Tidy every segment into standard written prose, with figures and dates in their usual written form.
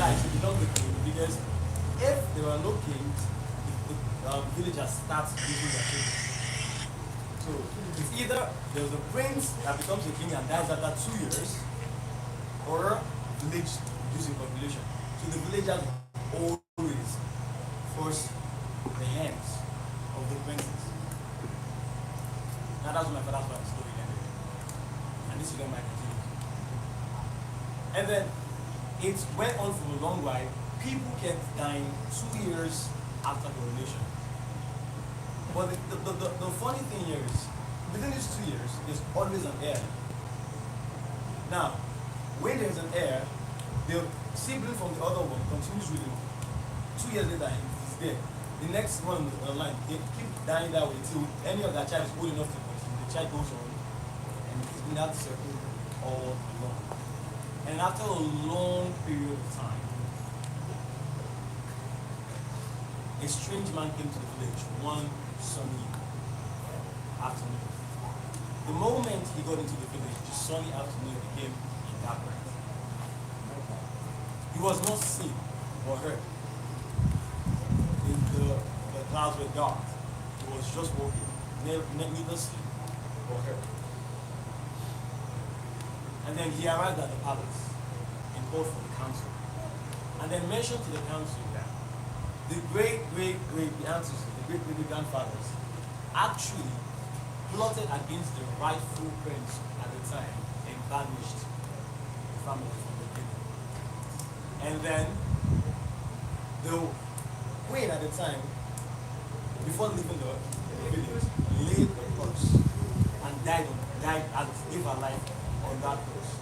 dies, he becomes the king because if there were no kings, the villagers start losing their children. So it's either there's a prince that becomes a king and dies after 2 years, or village reducing population. So the villagers always force the hands of the princes. Now that's my father's part of the story ended. And this is where my continue. And then it went on for a long while. People kept dying 2 years after coronation. But the funny thing here is, within these 2 years, there's always an heir. Now, when there's an heir, the sibling from the other one continues with him. 2 years later, he's there. The next one online, they keep dying that way till any of their child is old enough to continue. The child goes on, and it's been that circle all along. And after a long period of time, a strange man came to the village one sunny afternoon. The moment he got into the village, the sunny afternoon became a dark night. He was not seen or heard. The clouds were dark. He was just walking, neither seen or heard. And then he arrived at the palace and called for the council. And then mentioned to the council that the great ancestors, the great grandfathers, actually plotted against the rightful prince at the time and banished the family from the kingdom. And then the queen at the time, before leaving the village, laid a curse and gave her life on that curse.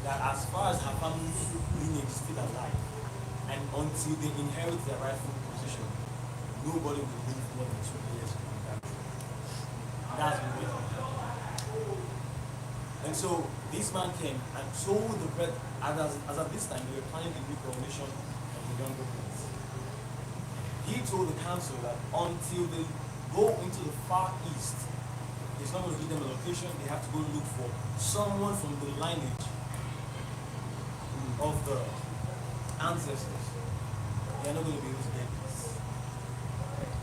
That as far as her family's lineage is still alive, and until they inherit their rightful position, nobody will live more than 2 years in that. That's the way. And so this man came and told the bread, as at this time they were planning the new coronation of the younger prince. He told the council that until they go into the far east, he's not going to give them a location, they have to go look for someone from the lineage of the ancestors. They are not going to be able to get this.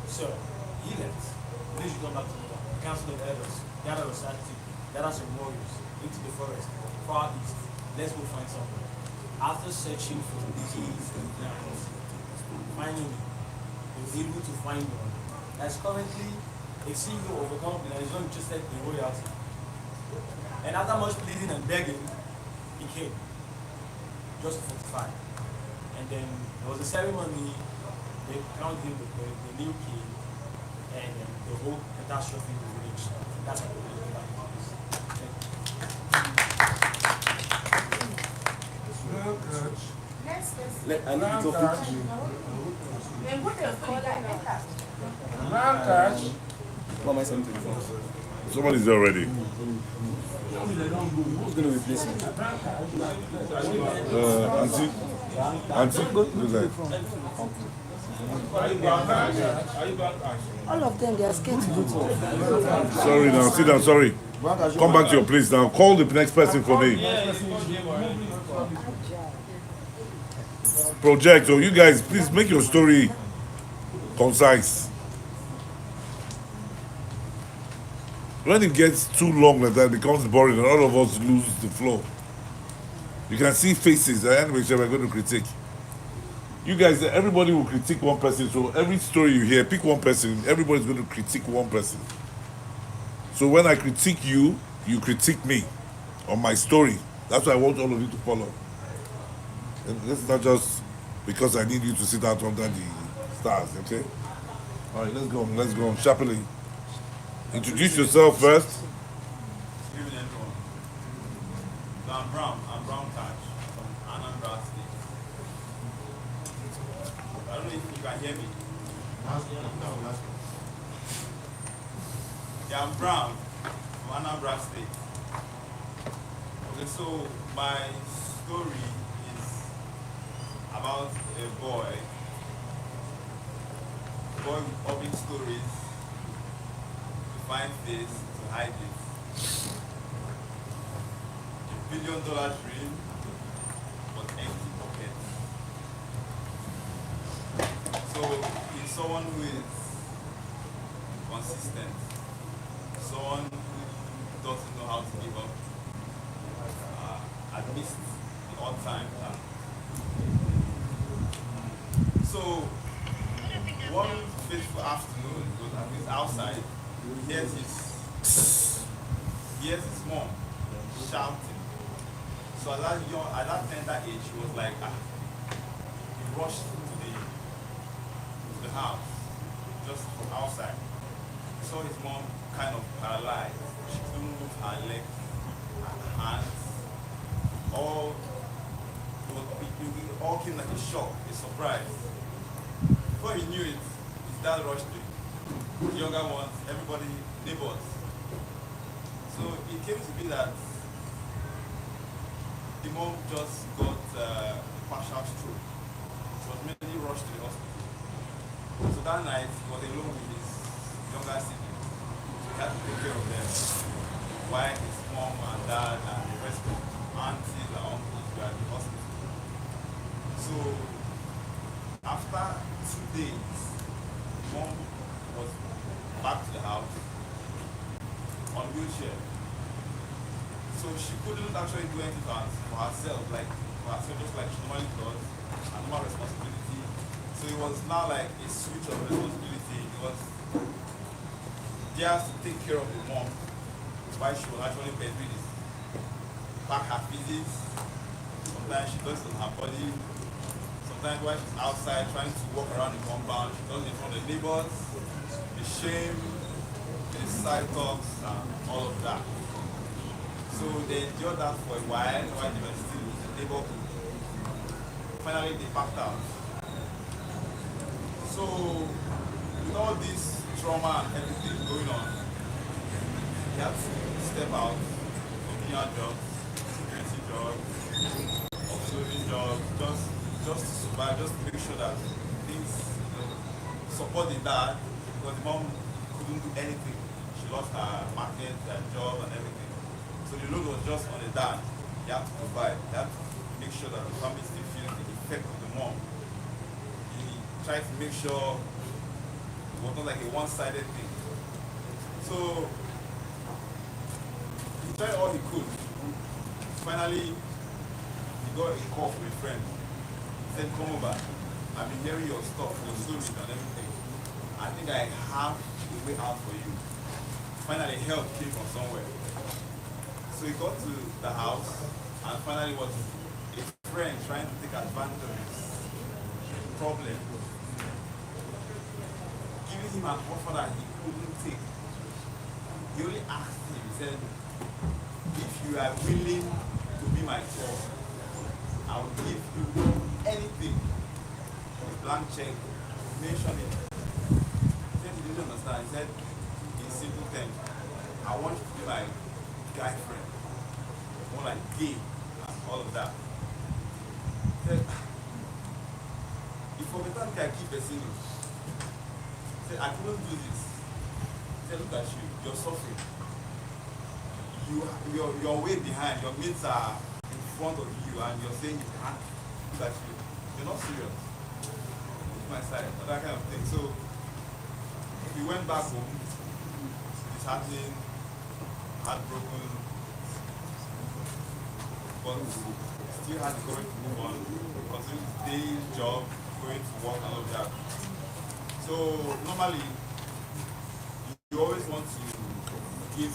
So he left. Then you come back to the council of elders, gather a strategy, gather some warriors into the forest, far east. Let's go find someone. After searching for these lands, finally they were able to find one that's currently a CEO of a company that is not interested in royalty. And after much pleading and begging, he came. Just 45. And then there was a ceremony, they crowned him the new king, and the whole catastrophe was reached. That's how the village got I need to talk to you. What am I saying to the phone? Somebody's there already. Who's going to replace me? Auntie, who's that? All of them, they are scared to go to. Sorry now, sit down, sorry. Come back to your place now. Call the next person for me. Project, so you guys, please make your story concise. When it gets too long like that, it becomes boring and all of us lose the flow. You can see faces, and we're going to critique. You guys, everybody will critique one person, so every story you hear, pick one person, everybody's going to critique one person. So when I critique you, you critique me on my story. That's why I want all of you to follow. And this is not just because I need you to sit out under the stars, okay? All right, let's go on sharply. Introduce yourself first. Good evening, everyone. So I'm Brown Catch from Anambra State. I don't know if you can hear me. Yeah, I'm Brown from Anambra State. Okay, so my story is about a boy with public stories, to find face, to hide it. $1 billion dream, but empty pockets. So he's someone who is consistent, someone who doesn't know how to give up, at least the odd times. So one fateful afternoon, he's outside, he hears his mom shouting. So at that tender age, he was like, he rushed to the house, just from outside. He saw his mom kind of paralyzed. She couldn't move her legs, her hands. All came like a shock, a surprise. Before he knew it, his dad rushed in. The younger ones, everybody, neighbors. So it came to be that the mom just got partial stroke. She was immediately rushed to the hospital. So that night, he was alone with his younger siblings. He had to take care of them. While his mom and dad and the rest of aunties and uncles were at the hospital. So after 2 days, mom was back to the house on a wheelchair. So she couldn't actually do anything for herself, just like she normally does, a normal responsibility. So it was now like a switch of responsibility. It was just to take care of the mom while she was actually bedridden. Pack her physics. Sometimes she does it on her body. Sometimes while she's outside trying to walk around the compound, she does it in front of the neighbors, the shame, the side talks, and all of that. So they endured that for a while they were still in the neighborhood. Finally, they packed out. So, with all this trauma and everything going on, he had to step out for PR jobs, security jobs, observing jobs, just to survive, just to make sure that things support the dad, because the mom couldn't do anything. She lost her market, her job, and everything. So the load was just on the dad. He had to provide. He had to make sure that the family still feels the effect of the mom. He tried to make sure it was not like a one-sided thing. So he tried all he could. Finally, he got a call from a friend. He said, "Come over. I've been hearing your stuff, your stories and everything. I think I have a way out for you." Finally, help came from somewhere. So he got to the house, and finally was a friend trying to take advantage of his problem, giving him an offer that he couldn't take. He only asked him, he said, "If you are willing to be my tour, I will give you anything." A blank check, mention it. He said he didn't understand. He said, in simple terms, "I want you to be my guy friend, more like gay and all of that." He said, "If for the time I keep a single," he said, "I couldn't do this." He said, "Look at you, you're suffering. You're way behind, your mates are in front of you, and you're saying you can't. Look at you, you're not serious. Look my side," that kind of thing. So he went back home, disheartened, heartbroken, but still had the courage to move on, continue his day job, going to work and all of that. So normally, you always want to give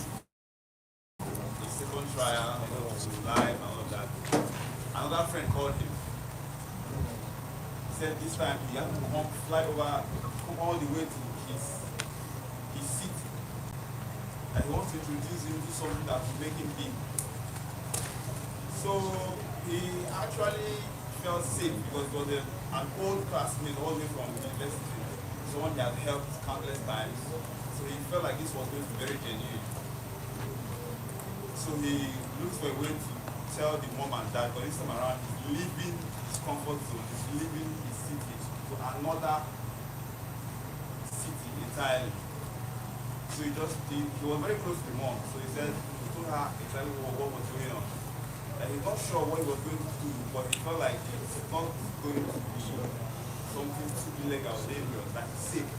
a second trial to life and all of that. Another friend called him. He said this time he had to come all the way to his seat. And he wants to introduce him to something that will make him big. So he actually felt safe because it was an old classmate all the way from university, someone he had helped countless times. So he felt like this was going to be very genuine. So he looks for a way to tell the mom and dad, but this time around he's leaving his comfort zone, he's leaving his city to another city entirely. So he was very close to the mom. So he said, he told her exactly what was going on. And he's not sure what he was going to do, but he felt like it's not going to be something too illegal, dangerous, that he's safe.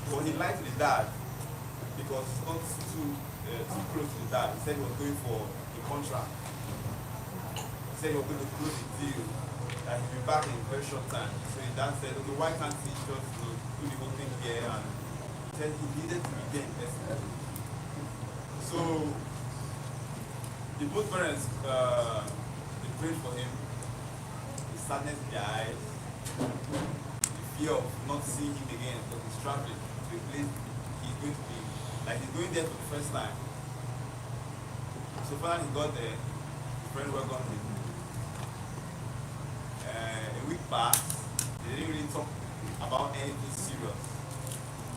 But he lied to his dad because it's not too close to his dad. He said he was going for a contract. He said he was going to close the deal, that he'll be back in a very short time. So his dad said, okay, why can't he just do the whole thing here? And he said he needed to be there in person. So the both parents, they prayed for him. The sadness in their eyes, the fear of not seeing him again because he's traveling to a place he's going to be, like he's going there for the first time. So finally he got there, his friend welcomed him. A week passed, they didn't really talk about anything serious.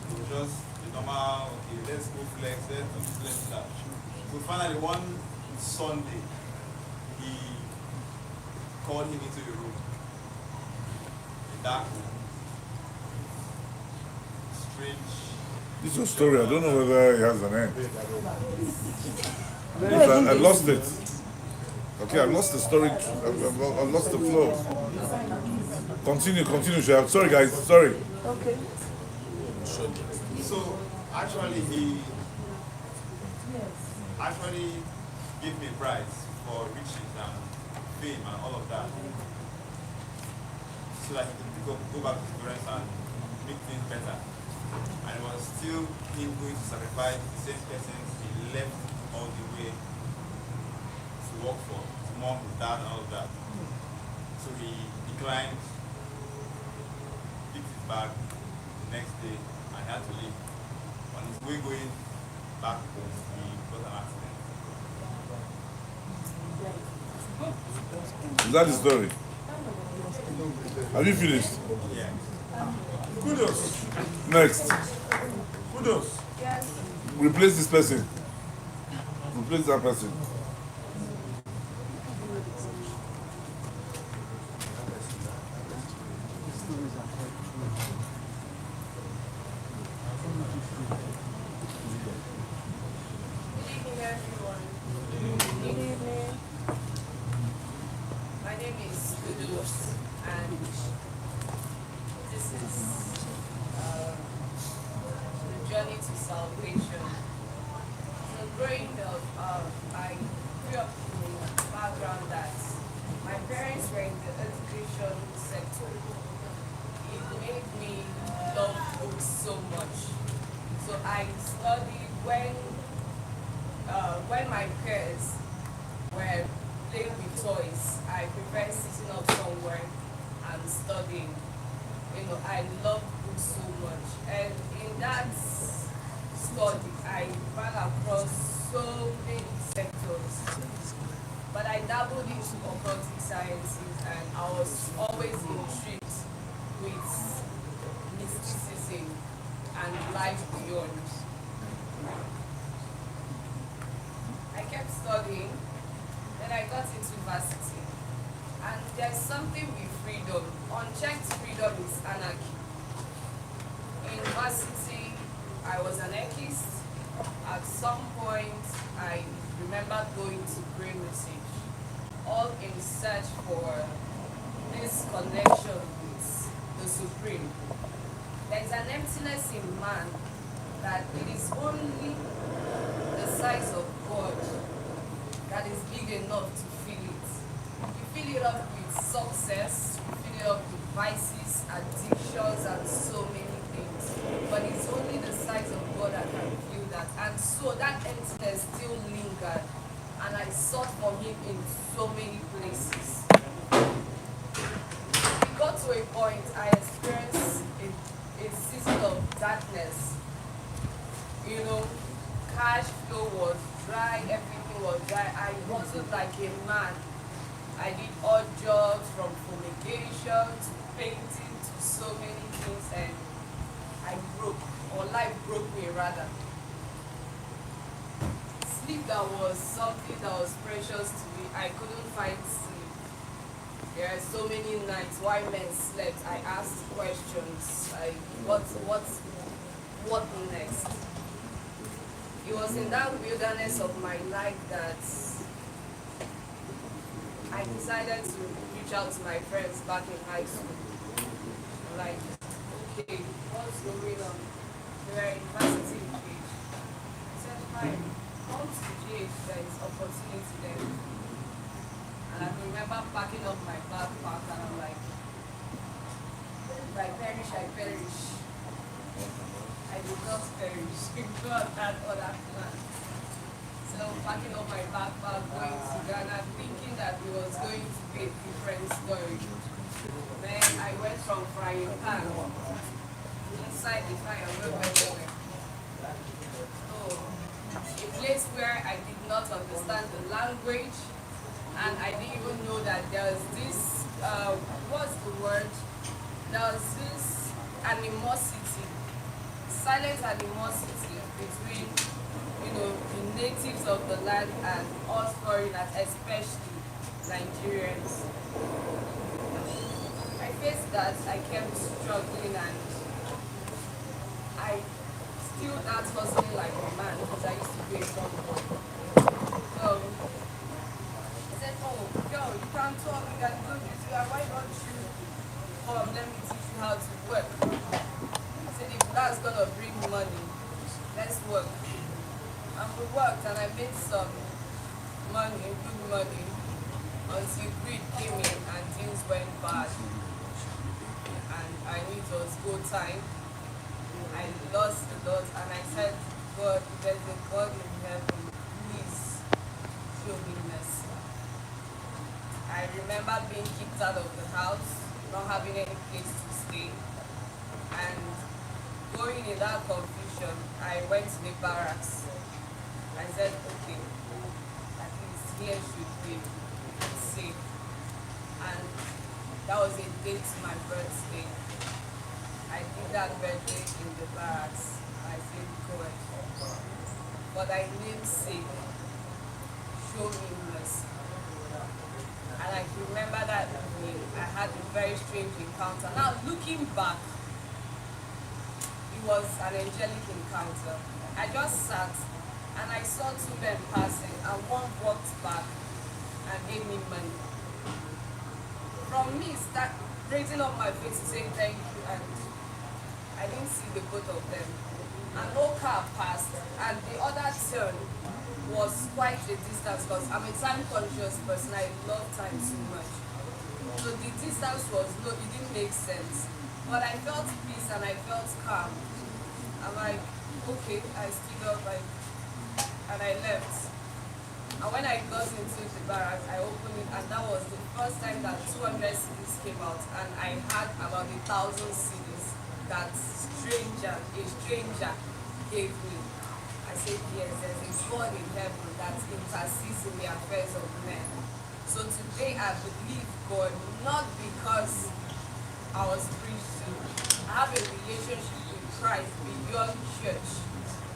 It was just the normal, okay, let's go flex, let's do this, let's do that. So finally one Sunday, he called him into the room. A dark room. Strange. This is a story. I don't know whether it has an end. Because I lost it. Okay, I lost the story. I lost the flow. Continue, Shab. Sorry, guys. Sorry. Okay. So actually he gave me a prize for riches and fame and all of that. So that he could go back to his parents and make things better. And it was still him going to sacrifice the same persons he left all the way to work for, his mom, his dad and all of that. So he declined, picked his bag the next day and he had to leave. On his way going back home, he got an accident. Is that the story? Have you finished? Yeah. Kudos. Next. Kudos. Replace this person. Replace that person. Good evening, everyone. Good evening. My name is Kudus, and this is the journey to salvation. So growing up, I grew up in a background that my parents were in the education sector. It made me love books so much. So I studied when my peers were playing with toys. I prefer sitting up somewhere and studying. You know, I love books so much. And in that study, I ran across so many sectors. But I dabbled into occultic sciences and I was always intrigued with mysticism and life beyond. I kept studying, then I got into varsity. And there's something with freedom. Unchecked freedom is anarchy. In varsity, I was an anarchist. At some point, I remember going to brain research, all in search for this connection with the Supreme. There's an emptiness in man that it is only the size of God that is big enough to fill it. You fill it up with success, you fill it up with vices, addictions, and so many things. But it's only the size of God that can fill that. And so that emptiness still lingered. And I sought for him in so many places. It got to a point I experienced a season of darkness. You know, cash flow was dry, everything was dry. I wasn't like a man. I did odd jobs from fumigation to painting to so many things, and I broke, or life broke me rather. Sleep that was something that was precious to me, I couldn't find sleep. There are so many nights while men slept, I asked questions like, what next? It was in that wilderness of my life that I decided to reach out to my friends back in high school. like, okay, what's going on? They were in varsity in GH. I said, fine, come to GH, there is opportunity there. And I remember packing up my backpack and I'm like, if I perish, I perish. I did not perish. God had other plans. So packing up my backpack, going to Ghana, thinking that it was going to be a different story. Then I went from frying pan inside the fire went everywhere. So a place where I did not understand the language, and I didn't even know that there was this what's the word? There was this animosity, silent animosity between the natives of the land and us foreigners, especially Nigerians. I faced that. I kept struggling and I still not hustling like a man because I used to be a young boy. So I said, oh, girl, you can't talk, you can do this. Why don't you come? Let me teach you how to work. I said, if that's gonna bring money, let's work. And we worked and I made some money, good money, until greed came in and things went bad. And I knew it was go time. I lost a lot and I said, God, there's a God in heaven, please show me mercy. I remember being kicked out of the house, not having any place to stay. And going in that confusion, I went to the barracks. I said, okay, at least here should be safe. And that was a date to my birthday. I did that birthday in the barracks. I said, God, for thy name's sake, show me mercy. And I remember that evening, I had a very strange encounter. Now, looking back, it was an angelic encounter. I just sat and I saw two men passing and one walked back and gave me money. From me, start raising up my face to say thank you, and I didn't see the both of them. And no car passed, and the other turn was quite a distance because I'm a time-conscious person. I love time too much. So the distance was no, it didn't make sense. But I felt peace and I felt calm. I'm like, okay, I stood up and I left. And when I got into the barracks, I opened it, and that was the first time that 200 CDs came out, and I had about 1,000 CDs that a stranger gave me. I said, yes, there's a God in heaven that intercedes in the affairs of men. So today I believe God, not because I was preached to. I have a relationship with Christ beyond church,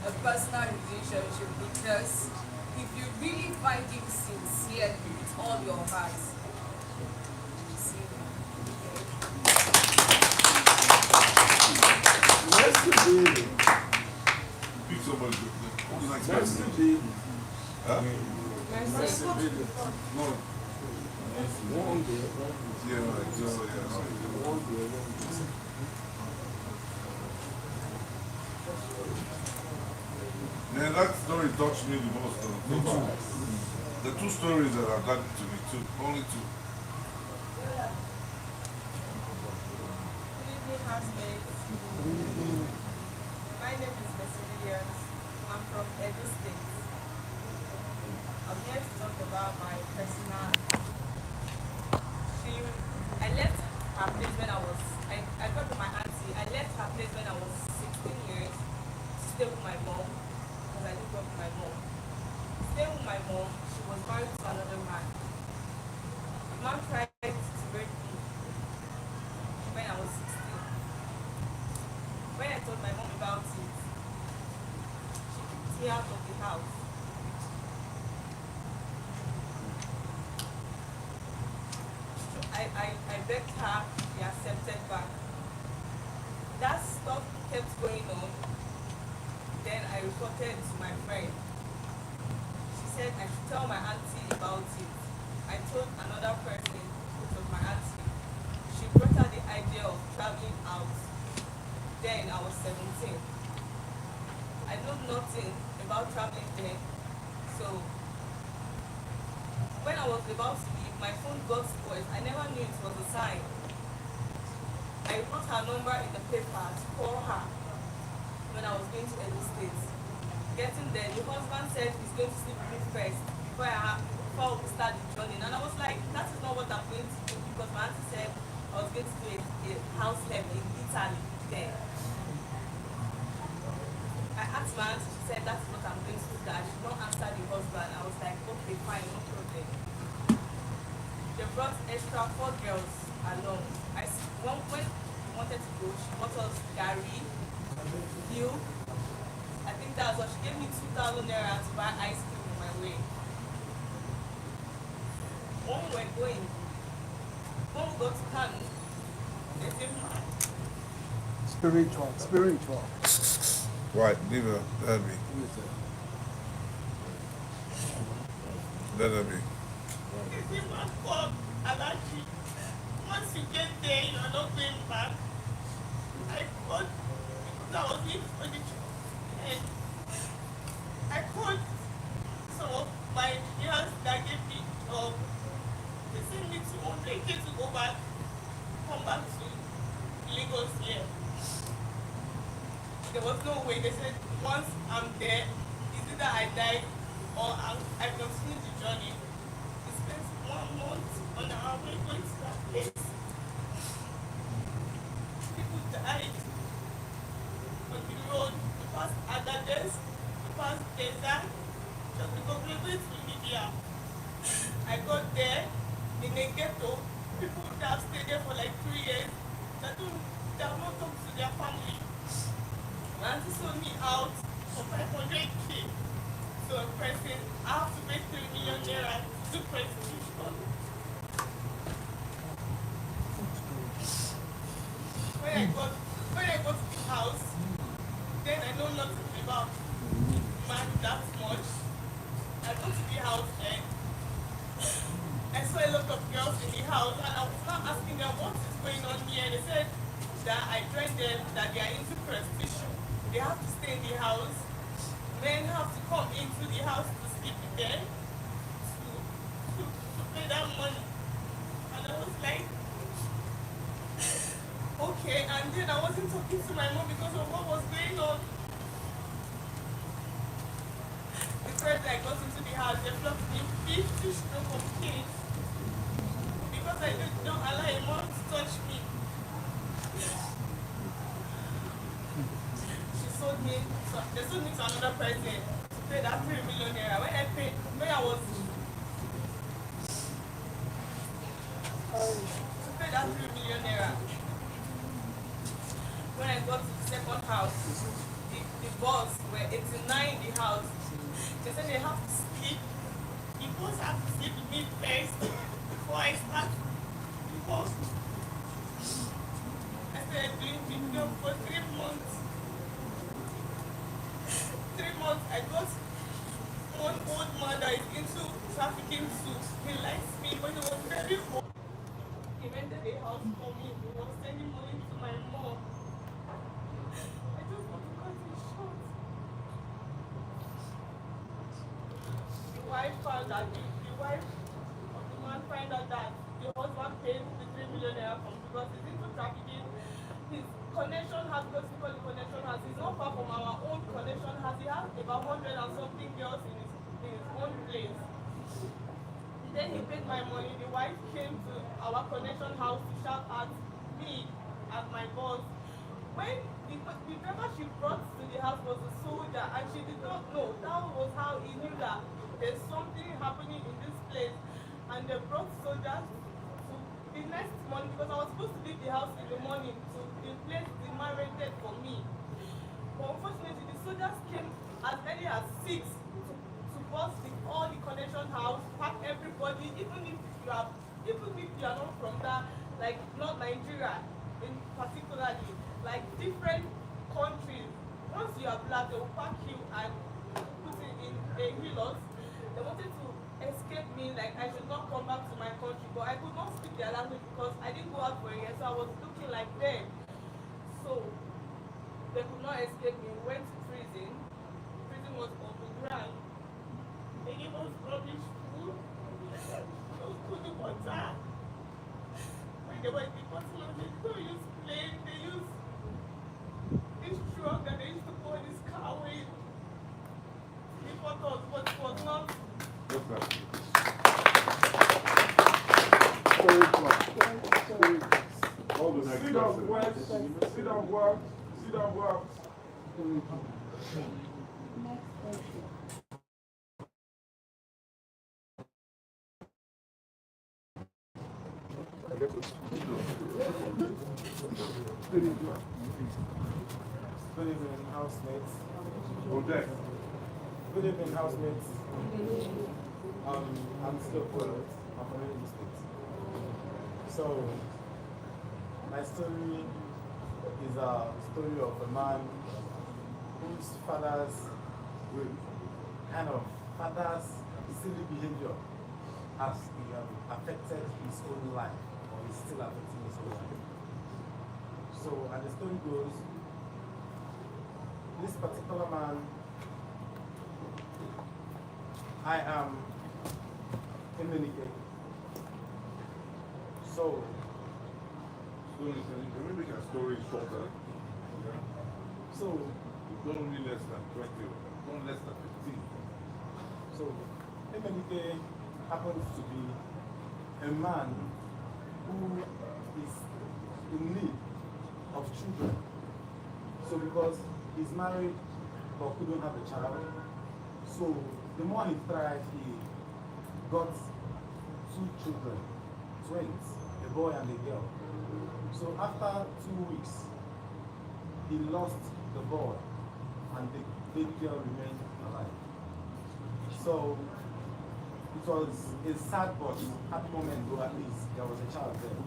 a personal relationship, because if you really find him sincerely with all your heart, you see him. Mercy, baby. Pick somebody. Who's next person? Huh? Mercy. No. Yeah, right. So, man, that story touched me the most. The two stories that have gotten to me, only two. Good evening, housemates. My name is Mercy Williams. I'm from Edo State. I'm here to talk about my personal. I left her place when I got to my auntie. I left her place when I was 16 years to stay with my mom, because I didn't work with my mom. Staying with my mom, she was married to another man. The man tried to rape me when I was 16. When I told my mom about it, she kicked me out of the house. I begged her, she accepted back. That stuff kept going on. Then I reported to my friend. She said I should tell my auntie about it. I told another person, which was my auntie. She brought her the idea of traveling out. Then I was 17. I know nothing about traveling then. So when I was about to leave, my phone got spoiled. I never knew it was a sign. I wrote her number in the paper to call her when I was going to Edo State. Getting there, the husband said he's going to sleep with me first before we start the journey. And I was like, that is not what I'm going to do, because my auntie said I was going to do a house help in Italy then. I asked my auntie, she said that's what I'm going to do, that I should not answer the husband. I was like, okay, fine, no problem. They brought extra 4 girls along. When we wanted to go, she bought us Gary, milk. I think that's what she gave me 2,000 naira to buy ice cream on my way. When we were going, when we got to Kanu, they said, Spiritual. Right, leave her. Let me. Let her be. they said, man, God, Alaji, once you get there, you are not going back. I called, because I was in furniture, and I called some of my engineers that gave me job. They sent me to 100K to go back, come back to Lagos here. There was no way. They said once I'm there, it's either I die or I continue the journey. We spent 1 month on our way going to that place. People died on the road. We passed Agadez, we passed Desert, just because we were going to Libya. I got there in a ghetto. People that have stayed there for like 3 years, they have not talked to their family. My auntie sold me out for 500K. So a person, I have to pay 3 million naira to prostitution. When I got to the house, then I know nothing about man that much. I got to the house and I saw a lot of girls in the house, and I was not asking them what is going on here. They said that I trained them that they are into prostitution. They have to stay in the house. Men have to come into the house to sleep with them to pay that money. And I was like, okay. And then I wasn't talking to my mom because of what was going on. The first I got into the house, they flogged me 50 stroke of kids because I didn't allow a mom to touch me. They sold me to another person to pay that 3 million naira. When I was to pay that 3 million naira. When I got to the second house, the boss were 89 in the house. They said they have to sleep. The boss have to sleep with me first before I start the boss. I started doing video for 3 months. 3 months, I got one old man that is into trafficking suits. He likes me, but he was very old. He rented a house for me. He was sending money to my mom. I just want to cut it short. The wife found that the wife of the man found out that the husband paid the 3 million naira from because he's into trafficking. His connection has got people the connection has. He's not far from our own connection has. He has about 100 and something girls in his own place. Then he paid my money. The wife came to our connection house to shout at me, at my boss. When the driver she brought to the house was a soldier, and she did not know. That was how he knew that there's something happening in this place. And they brought soldiers to the next morning, because I was supposed to leave the house in the morning to the place the man rented for me. But unfortunately, the soldiers came as early as 6 to bust all the connection house, pack everybody, even if you are not from that, like not Nigeria in particularly, like different countries. Once you are black, they will pack you and put it in a hillock. They wanted to escape me, like I should not come back to my country, but I could not speak their language because I didn't go out for a year, so I was looking like them. in the bottle of it. They don't use plane, they use this truck that they used to pour this car with. The photos, but it was not. Just like all the next Sit down, person. Wes. Sit down, Wes. Sit down, Wes. Good evening, housemates. On deck. Good evening, housemates. I'm still Paul. I'm from Enugu State. So, my story is a story of a man whose father's silly behavior has affected his own life, or is still affecting his own life. So, and the story goes, this particular man, I am Emenike. So, So you can make a story shorter. Yeah? so, Don't need less than 20, don't less than 15. so Emenike happens to be a man who is in need of children. So because he's married but couldn't have a child, so the more he tried, he got 2 children, twins, a boy and a girl. So after 2 weeks, he lost the boy and the baby girl remained alive. So it was a sad but happy moment, though at least there was a child there.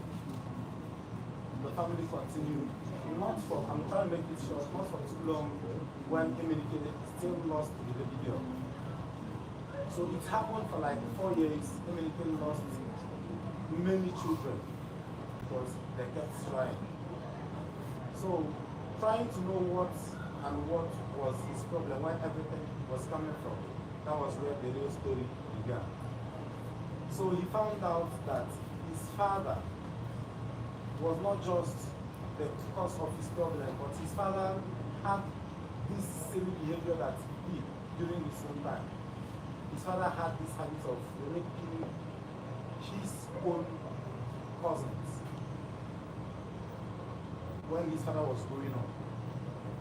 The family continued, I'm trying to make it short, not for too long, when Emenike still lost the baby girl. So it happened for like 4 years. Emenike lost many children because they kept trying. So trying to know what was his problem, where everything was coming from, that was where the real story began. So he found out that his father was not just the cause of his problem, but his father had this silly behavior that he did during his own time. His father had this habit of raping his own cousins when his father was growing up.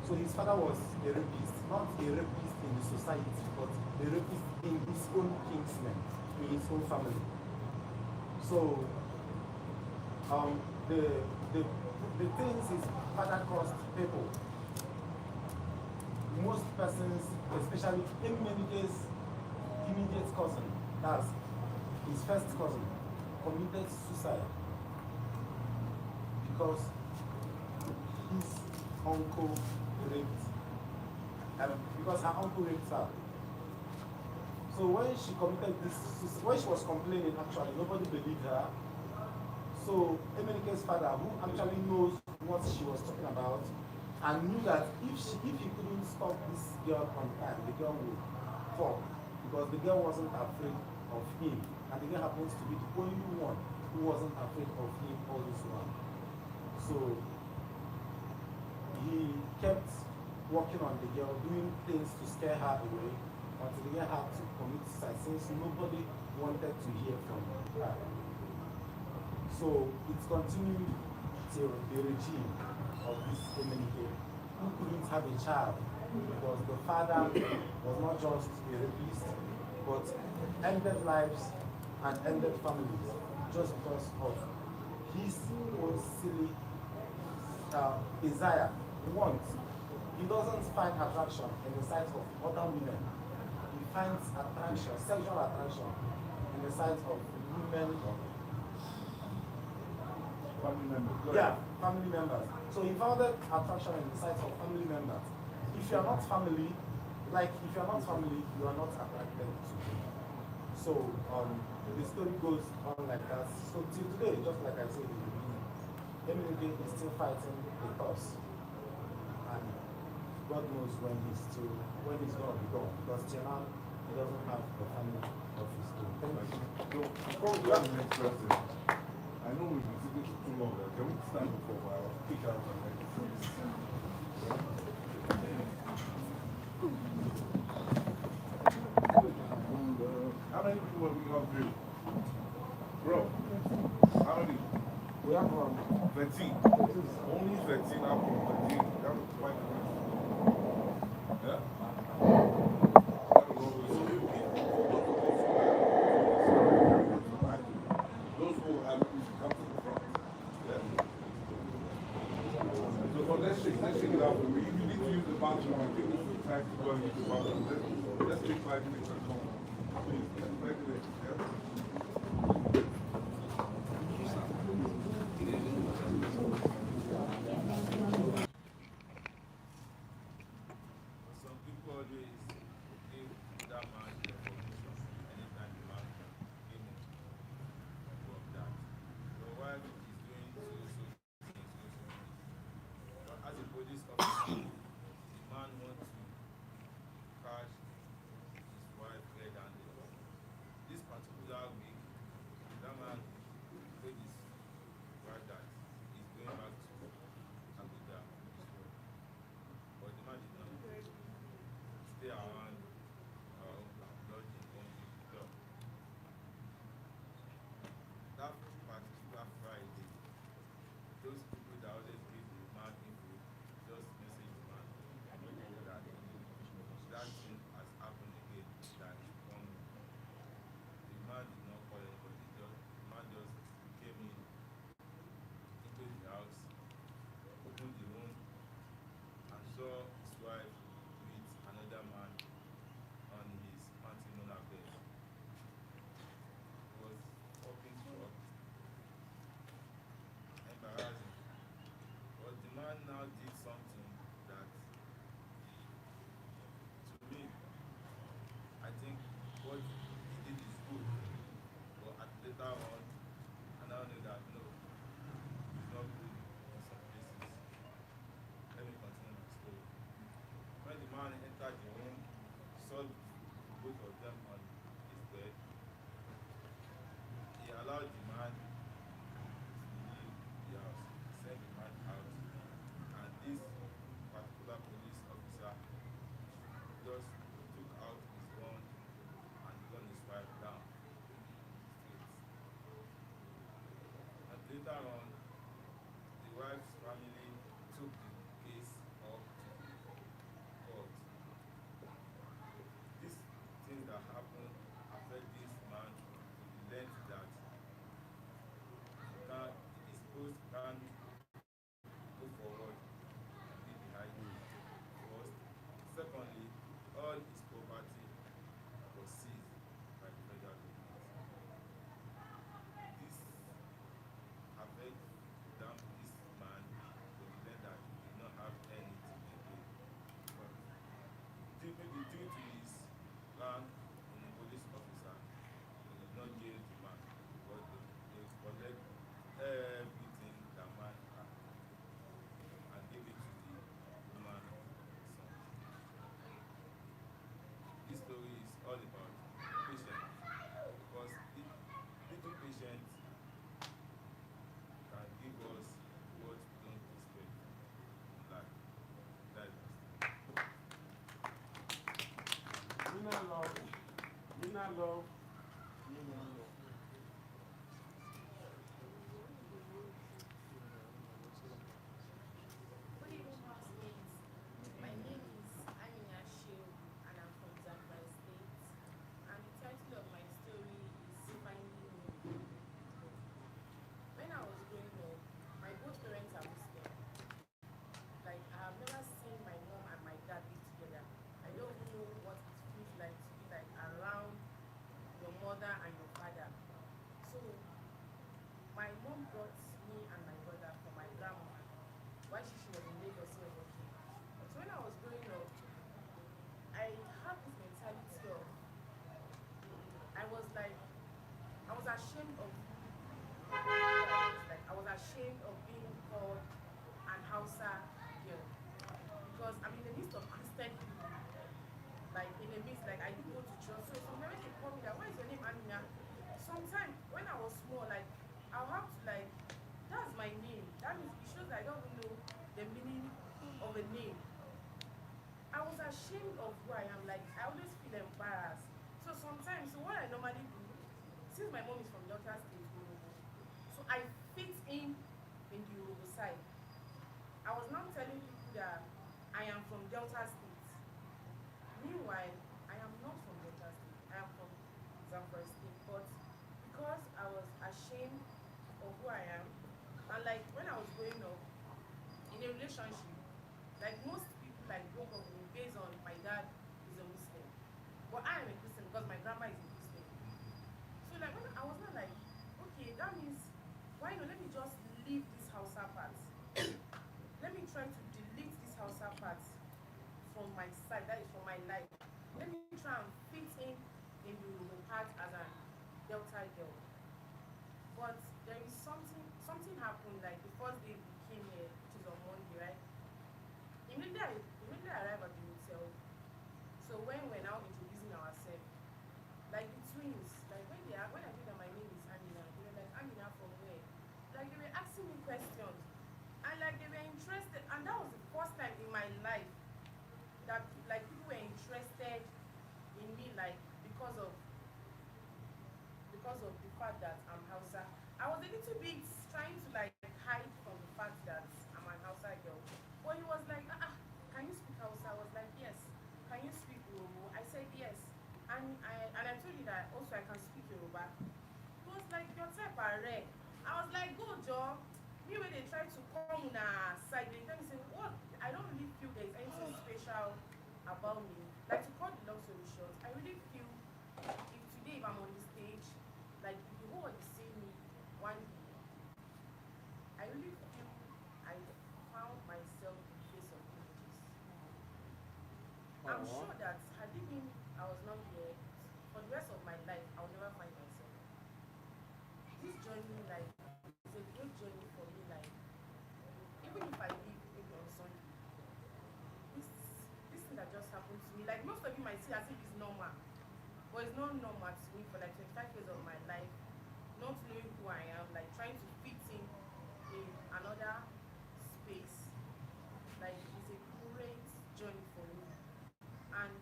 So his father was a rapist, not a rapist in the society, but a rapist in his own kinsmen, in his own family. So the things his father caused people, most persons, especially Emenike's immediate cousin, that's his first cousin, committed suicide because his uncle raped, because her uncle raped her. So when she committed this, when she was complaining, actually nobody believed her. So Emenike's father, who actually knows what she was talking about, and knew that if he couldn't stop this girl on time, the girl would fall, because the girl wasn't afraid of him, and the girl happens to be the only one who wasn't afraid of him all this while. So he kept working on the girl, doing things to scare her away, until the girl had to commit suicide, since nobody wanted to hear from her. So it continued till the regime of this Emenike, who couldn't have a child because the father was not just a rapist, but ended lives and ended families just because of his own silly desire, want. He doesn't find attraction in the sight of other women. He finds attraction, sexual attraction, in the sight of women. Family members. Yeah, family members. So he found attraction in the sight of family members. If you are not family, you are not attracted to him. So the story goes on like that. So till today, just like I said in the beginning, Emenike is still fighting the cause. And God knows when he's going to be gone. Because till now, he doesn't have the family of his own. So, before we go to the next person, I I know we've been sitting too long. Can we stand for a while? Kick out and then. How many people have we gone through? Bro, how many? We have 13. Only 13 out from 13. That was quite nice. Yeah? That was always so good. Those who have to come to the front. Yeah. So let's shake it out. If you need to use the bathroom, I think this is the time to go and use the bathroom. Let's take 5 minutes and come. Please, 5 minutes. Yeah? Some people always give that man the information anytime the man came in from that. Your wife is doing so. But as a police officer, the man wants to catch his wife red-handed. This particular week, that man told his wife that he's going back to Abuja with his work. But the man did not stay around lodge in one big club. That particular Friday, those people that always give the man info just message the man that that thing has happened again, that is coming. The man did not call anybody, the man just came into the house, opened the room, and saw his wife with another man on his matrimonial bed. He was walking shocked, embarrassing. But the man now did something that, to me, I think what he did is good. But at later on, I now know that no, it's not good in some places. Let me continue my story. When the man entered the room, saw both of them on his bed, he allowed the man to leave the house, sent the man out, and this particular police officer just took out his gun and gunned his wife down straight. And later on, the wife's family took the case up to the court. These things that happen affect this man to the length that his post can go forward and be behind him. First. Secondly, all his property was seized by the federal government. This affects this man to the length that he did not have anything again. But maybe due to his rank in a police officer, he did not jail the man, but they collect everything that man had and give it to the woman son. This story is all about patience, because little patience can give us what we don't expect in life. That is Winner love. Winner love. Good evening, housemates. My name is Amina Shehu, and I'm from Zamfara State. And the title of my story is Finding Me. When I was growing up, my both parents are Muslim. Like, I have never seen my mom and my dad live together. I don't even know what it feels like to be like around your mother and your father. So, my mom brought me and my brother from my grandma while she was in Lagos here working. But when I was growing up, I had this mentality of, I was ashamed of I was ashamed of being called an Hausa girl, because I'm in the midst of Christian people, like in the midst, like I didn't go to church. So sometimes they call me that, why is your name Amina? Sometimes when I was small, like I'll have to like of a name. I was ashamed of who I am. Like I always feel embarrassed. So sometimes, so what I normally do, since my mom is from Delta State, Urobo, so I fit in the Urobo side. I was now telling people that I am from Delta State. Meanwhile, I am not from Delta State. I am from Zamfara State. But because I was ashamed of who I am, and like when I was growing up in a relationship, like most people like broke up with me based on my dad is a Muslim. But I am a Christian because my grandma is a Christian. So like when I was not like, okay, that means why not let me just leave this Hausa part. Let me try to delete this Hausa part from my side, that is from my life. Let me try and fit in the Yoruba part as a Delta girl. But there is something happened like the first day we came here, which is on Monday, right? Immediately I arrived at the hotel. So when we're now introducing ourselves, like the twins, like when I told them my name is Amina, they were like, Amina from where? Like they were asking me questions. And like they were interested, and that was the first time in my life that like people were interested in me, like because of the fact that I'm Hausa. I was a little bit trying to like hide from the fact that I'm an Hausa girl. But he was like, can you speak Hausa? I was like, yes. Can you speak Yoruba? I said yes. And I told you that also I can speak Yoruba. He was like, your type are rare. I was like, go Joe. Me when they try to come on a side, they tell me say, what? I don't really feel there's anything special about me. Like to cut the long story short, I really feel if today if I'm on the stage, like if the whole world is seeing me one day, I really feel I found myself in the face of images. I'm sure that had it been I was not here, for the rest of my life, I'll never find myself. This journey, like, is a great journey for me. Like, even if I leave maybe on Sunday, this thing that just happened to me, like most of you might see as if it's normal, but it's not normal to me for like 25 years of my life, not knowing who I am, like trying to fit in another space. Like, it's a great journey for me. And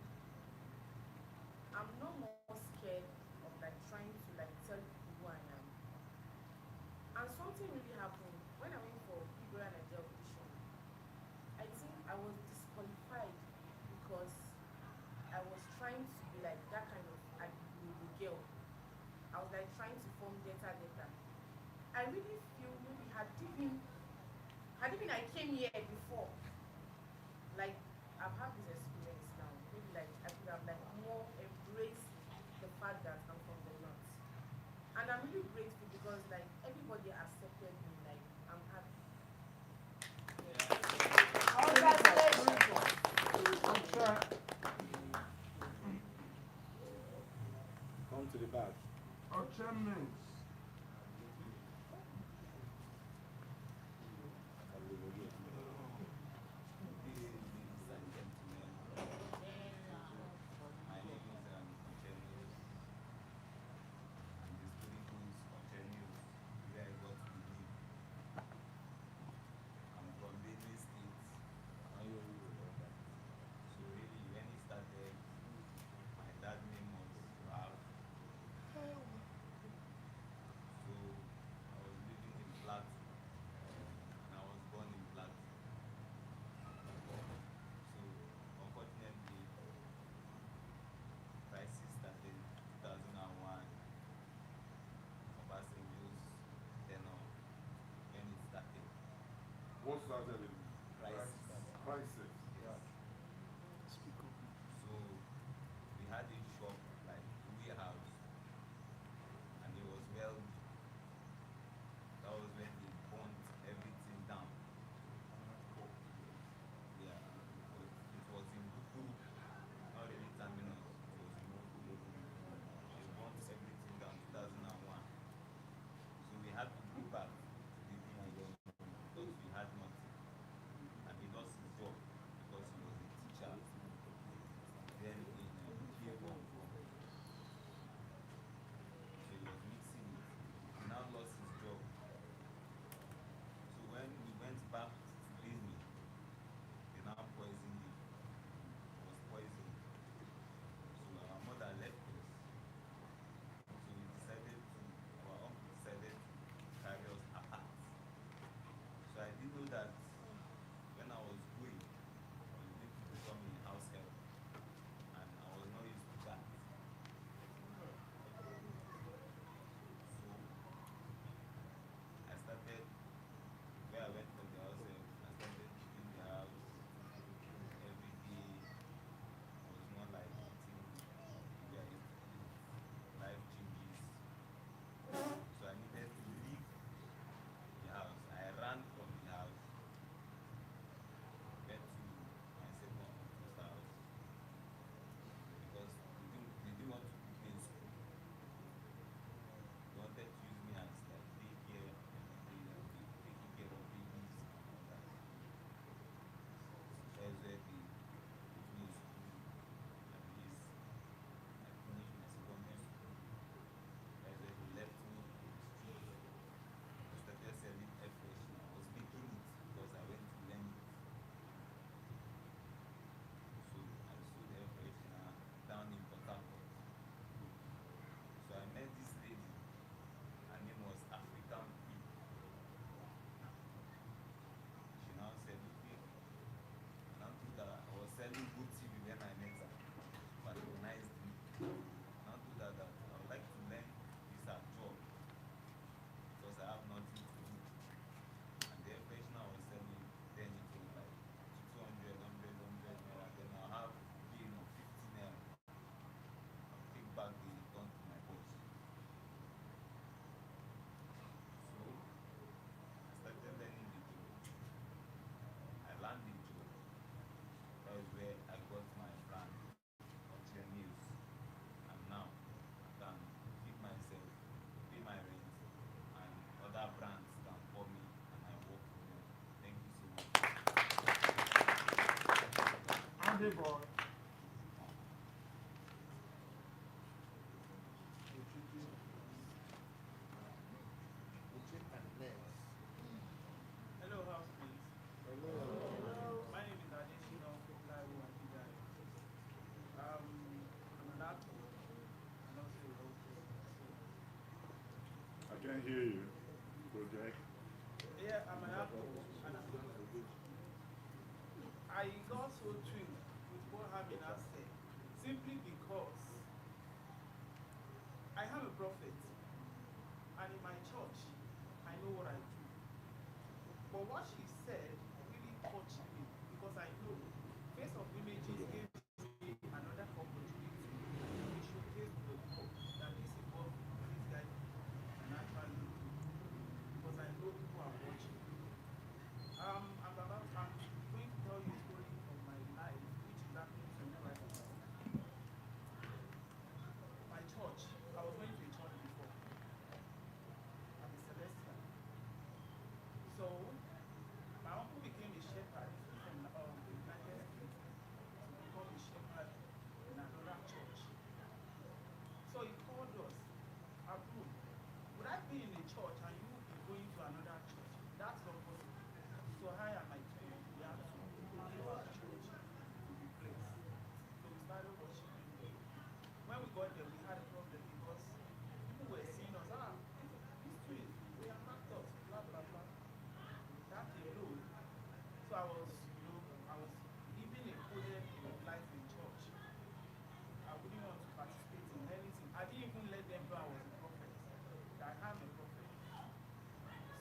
I'm no more scared of like trying to like tell people who I am. And something really happened when I went for Big Brother Nigeria audition. I think I was disqualified because I was trying to be like that kind of girl. I was like trying to form data. I really feel maybe had it been I came here before, like I've had this experience now. Maybe like I could have like more embraced the fact that I'm from the north. And I'm really grateful because like everybody accepted me, like I'm happy. Come to the back. Achievements. What started in crisis? So we had a shop like warehouse, and it was well. That was when they burnt everything down. Yeah, it was in Bukuru, not really terminus. It was in Bukuru. They burnt everything down 2001. So we had to go back to the thing again because we had nothing, and he lost his job. Sunday boy. Hello, house please. My name is Adesina Okoklaiwo Akindele. I'm an actor and also a writer. I can't hear you. Project. Yeah, I'm an actor and I got so thrilled with what Hamina said simply because I am a prophet and in my church I know what I do. But what she said really touched me because I know Face of Images gave me another opportunity to showcase the work that this involved this guy can actually do because I know people are watching. I'm going to tell you a story of my life which is happening to me right now. My church, I was going to a church before. I'm a Celestial. So my uncle became a shepherd from the United States to become a shepherd in another church. So he called us, Abu, would I be in a church and you be going to another church? That's not possible. So I and my twin, we had to leave our church to be placed. So we started worshiping there. When we got there, we had a problem because people were seeing us, these twins, they are actors, blah, blah, blah. That alone. So I was living a coded life in church. I wouldn't want to participate in anything. I didn't even let them know I was a prophet, that I'm a prophet.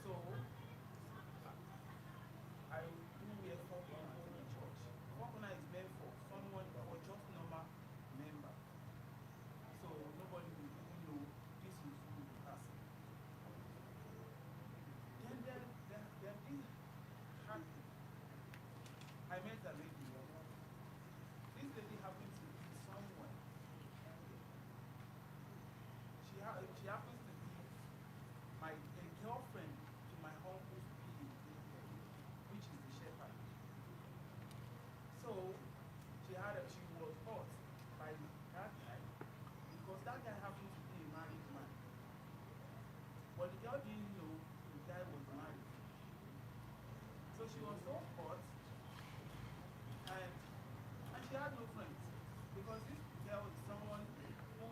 So I do wear forkuna in the church. Forkuna is meant for someone, for just normal member. So nobody will even know this is who the person. Then this happened. I met a lady. This lady happened to be someone. She happens to be a girlfriend to my uncle's PA, which is the shepherd. So she was hurt by that guy because that guy happened to be a married man. But the girl didn't know the guy was married. So she was so hurt and she had no friends because this girl is someone who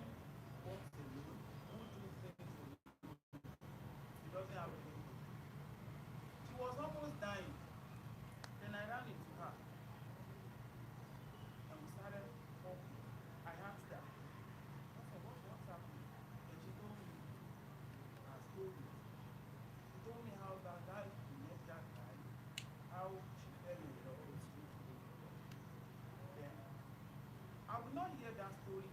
works alone, who do things alone. She doesn't have anything. She was almost dying. Then I ran into her and we started talking. I asked her, what's happening? And she told me her story. She told me how that guy met that guy, how she fell in love with him. Then I will not hear that story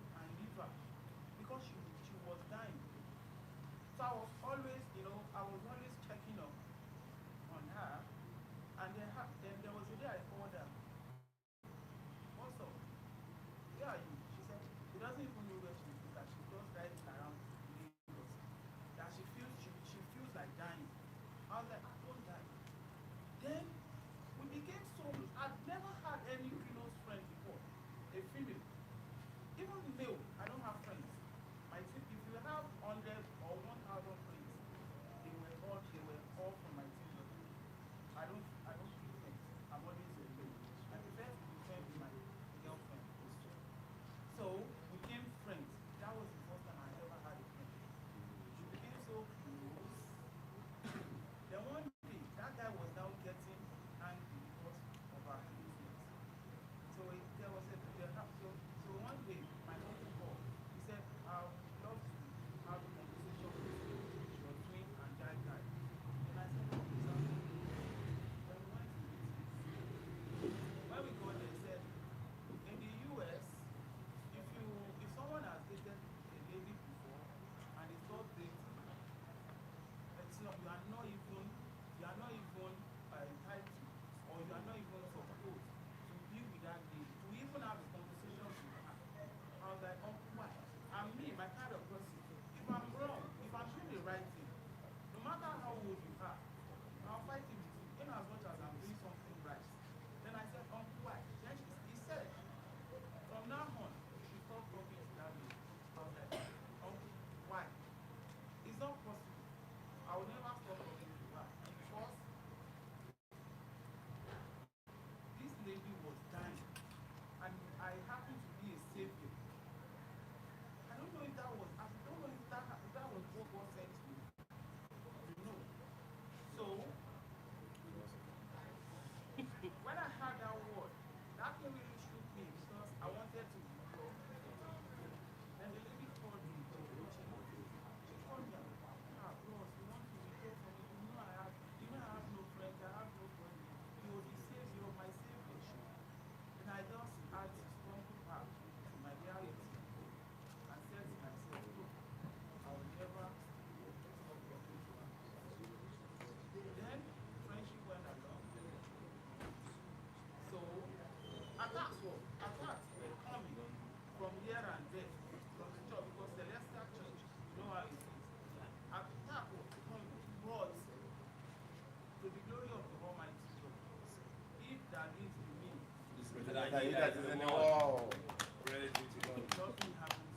Nothing happened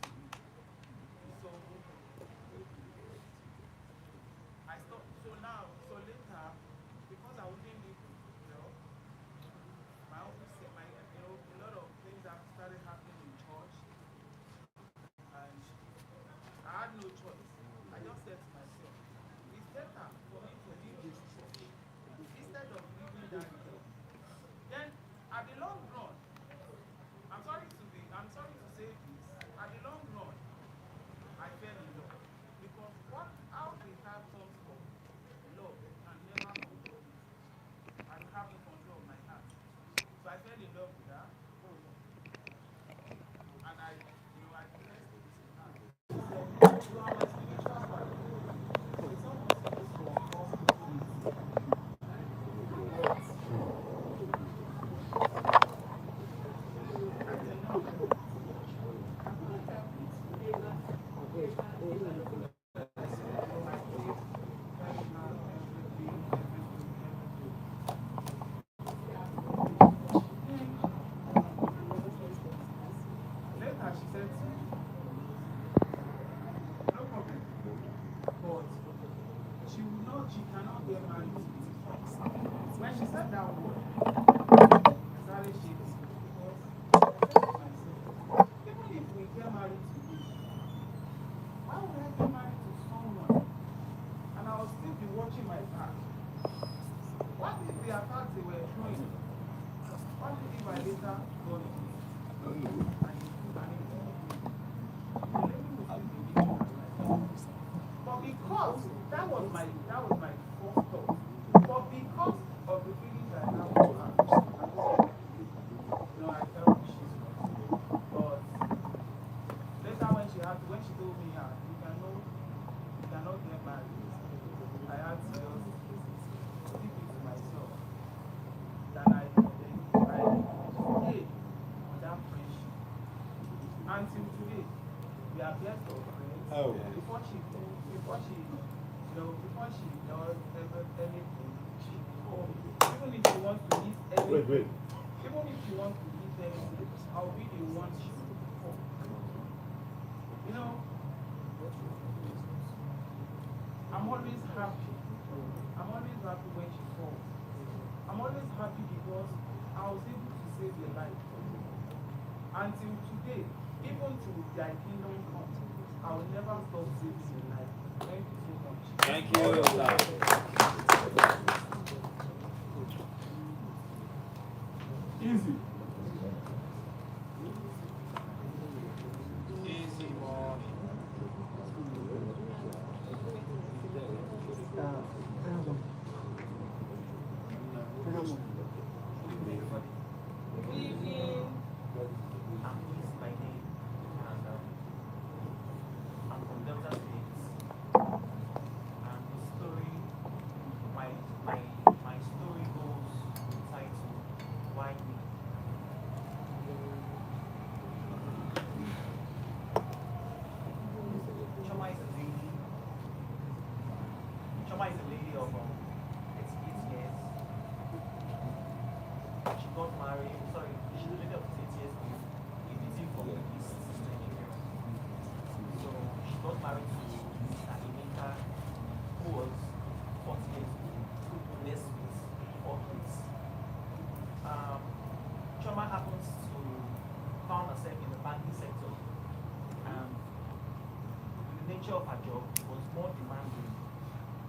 to me. So I stopped. So now, so later, because I wouldn't live with my uncle said a lot of things have started happening in church, and I had no choice. I just said to myself, it's better for me to leave this church instead of leaving that job. Then, at the long run, I'm sorry to say this, at the long run, I fell in love. Because how the heart comes from love can never control it. I don't have no control of my heart. So I fell in love with her. And I confessed to this in her. You are my spiritual father. It's almost supposed to enforce me. Later she said to me, no problem. But she cannot get married to me. When she said that word, I started shaking because I said to myself, even if we get married today, why would I get married to someone and I will still be watching my back? What if the attacks they were throwing? What if I later got it? But because that was my first thought. But because of the feelings I have for her, I felt she's not. But later when she told me you cannot get married, I had to just keep it to myself. Then I stayed on that friendship. Until today, we are best of friends. Oh. Before she does anything, she told me. Even if she wants to eat anything, even if she wants to eat anything, I'll be the one she will call. I'm always happy. I'm always happy when she calls. I'm always happy because I was able to save your life. Until today, even to thy kingdom come, I will never stop saving your life. Thank you so much. Thank you. Easy. Easy, boy. Good evening. I'm Easy by name, and I'm from Delta State. And the story, my story goes entitled "Why Me." Choma is a lady. Choma is a lady of 38 years. She got married. Sorry, she's a lady of 38 years. A native from the East Nigeria. So she got married to Mr. Emeka, who was 40 years old, blessed with 4 kids. Choma happens to found herself in the banking sector. The nature of her job was more demanding,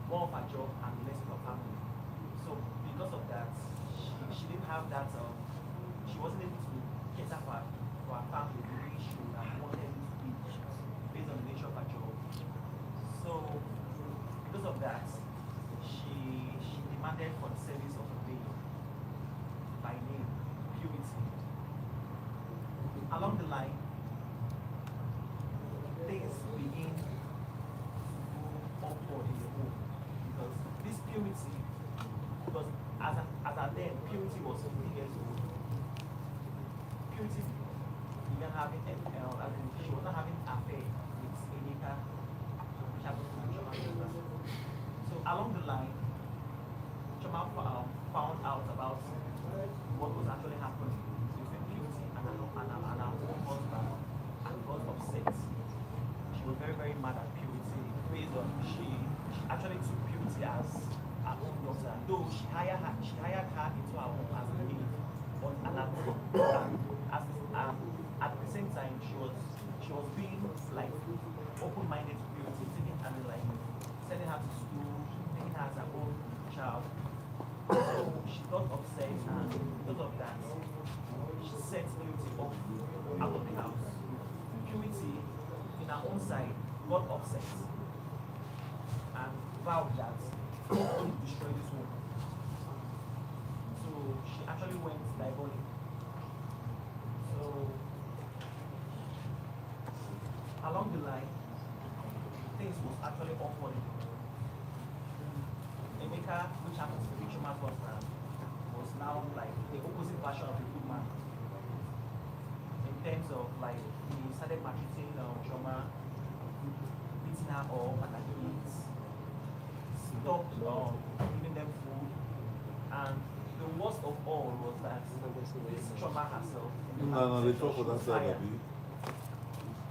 more of her job and less of her family. So because of that, she didn't have that. She wasn't able to cater for her family the way she would have wanted it to be based on the nature of her job. So because of that, she demanded for the service of a lady by name Purity. Along the line, things begin to go upward in the home because this Purity, because as at then, Purity was 50 years old. Purity began having, she was not having an affair with Emeka, which happened to Choma. So along the line, Choma found out about what was actually happening. So And at the same time, she was being like open-minded to purity, taking and like sending her to school, taking her as her own child. So she got upset, and because of that, she sent Purity off out of the house. Purity, in her own side, got upset and vowed that she would destroy this home. So she actually went diabolic. So along the line, things was actually awkward. Emeka, which happens to be Choma's husband, was now like the opposite version of a good man. In terms of like, he started maltreating Choma, beating her up at her kids, stopped giving them food, and the worst of all was that this Choma herself, No, they talk for that side, fired. Abi.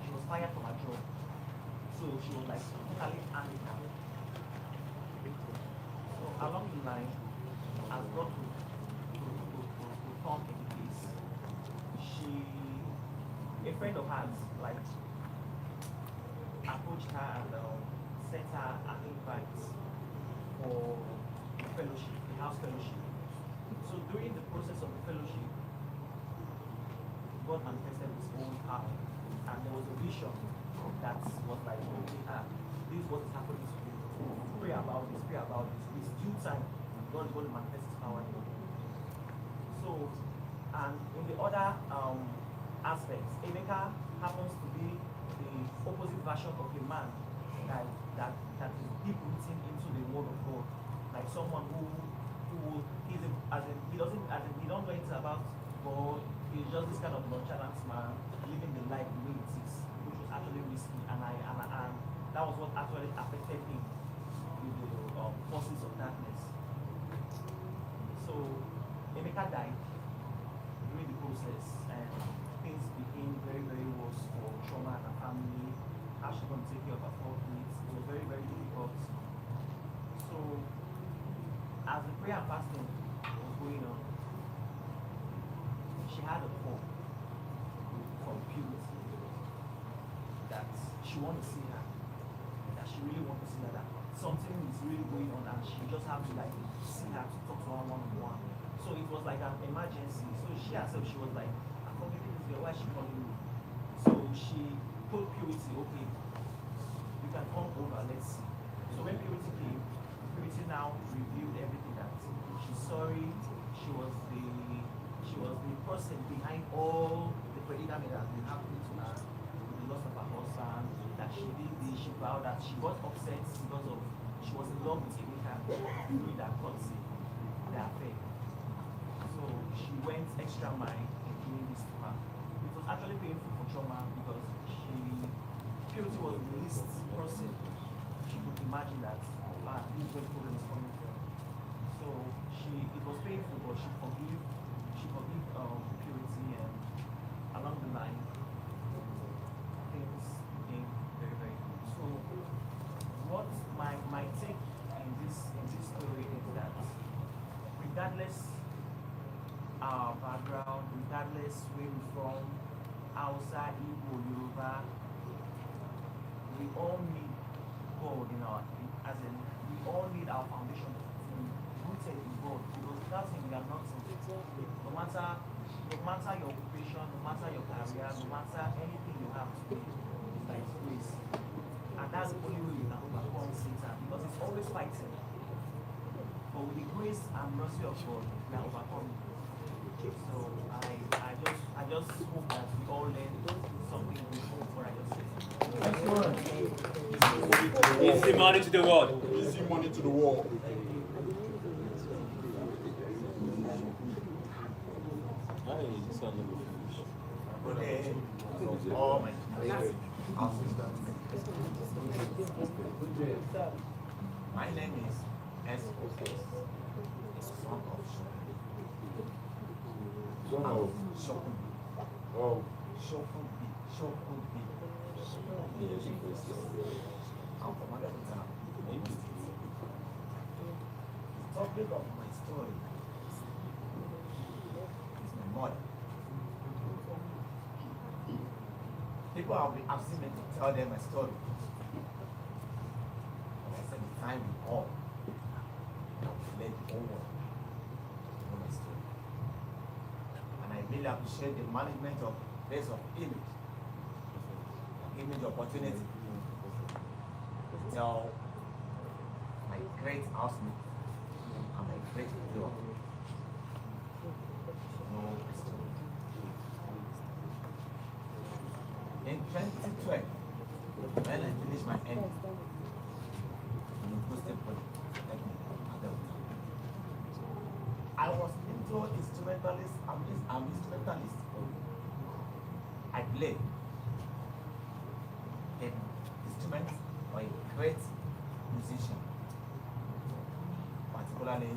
She was fired from her job. So she was like totally handicapped. So along the line, as God would come in the case, a friend of hers, like, approached her and sent her an invite for fellowship, the house fellowship. So during the process of the fellowship, God manifested his own power, and there was a vision that was like, okay, this is what is happening to you. Pray about this, pray about this. It's due time, God is going to manifest his power in you. So, and in the other aspects, Emeka happens to be the opposite version of a man that is deep rooted into the word of God, like someone who is he don't know anything about God. He's just this kind of nonchalant man living the life the way it is, which was actually risky, and that was what actually affected him with the forces of darkness. So Emeka died during the process, and things became very, very worse for Choma and her family. How she going to take care of her 4 kids? It was very, very difficult. So as the prayer and fasting was going on, she had a call from Purity that she wanted to see her, that she really wanted to see her, that something is really going on, and she just have to like see her, to talk to her one-on-one. So it was like an emergency. So she herself, she was like, I'm talking to this girl, why is she calling me? So she told Purity, okay, you can come over, let's see. So when Purity came, Purity now revealed everything, that she's sorry, she was the person behind all the predicament that has been happening to her, the loss of her husband, that she did this, she vowed that she got upset because of, she was in love with Emeka during that courtship, the affair. So she went extra mile in doing this to her. It was actually painful for Choma because Purity was the least person she could imagine that this is where the problem is coming from. So it was painful, but she forgave Purity, and along the line things became very, very good. So what my take in this story is that regardless our background, regardless where we're from, Hausa, Igbo, Yoruba, we all need God we all need our foundation to be rooted in God, because without him we are nothing. No matter your occupation, no matter your career, no matter anything you have to do, it's by his grace. And that's the only way you can overcome Satan, because it's always fighting. But with the grace and mercy of God, we are overcoming. So I just hope that we all learn something good from what I just said. Easy money to the world. Easy money to the wall. Oh my My name is S.O.S. Son of Shokubi. Oh. Shokubi. I'm from Atlanta. The topic of my story is my mother. people have been asking me to tell them my story. And I said, the time will come, I will let the whole world know my story. And I really appreciate the management of Place of Image. Give me the opportunity to tell my great housemate and my great girl know my story. In 2012, when I finished my MD in Linguistic Polytechnic at Delta, I was into instrumentalist. I'm instrumentalist. I play an instrument or a great musician, particularly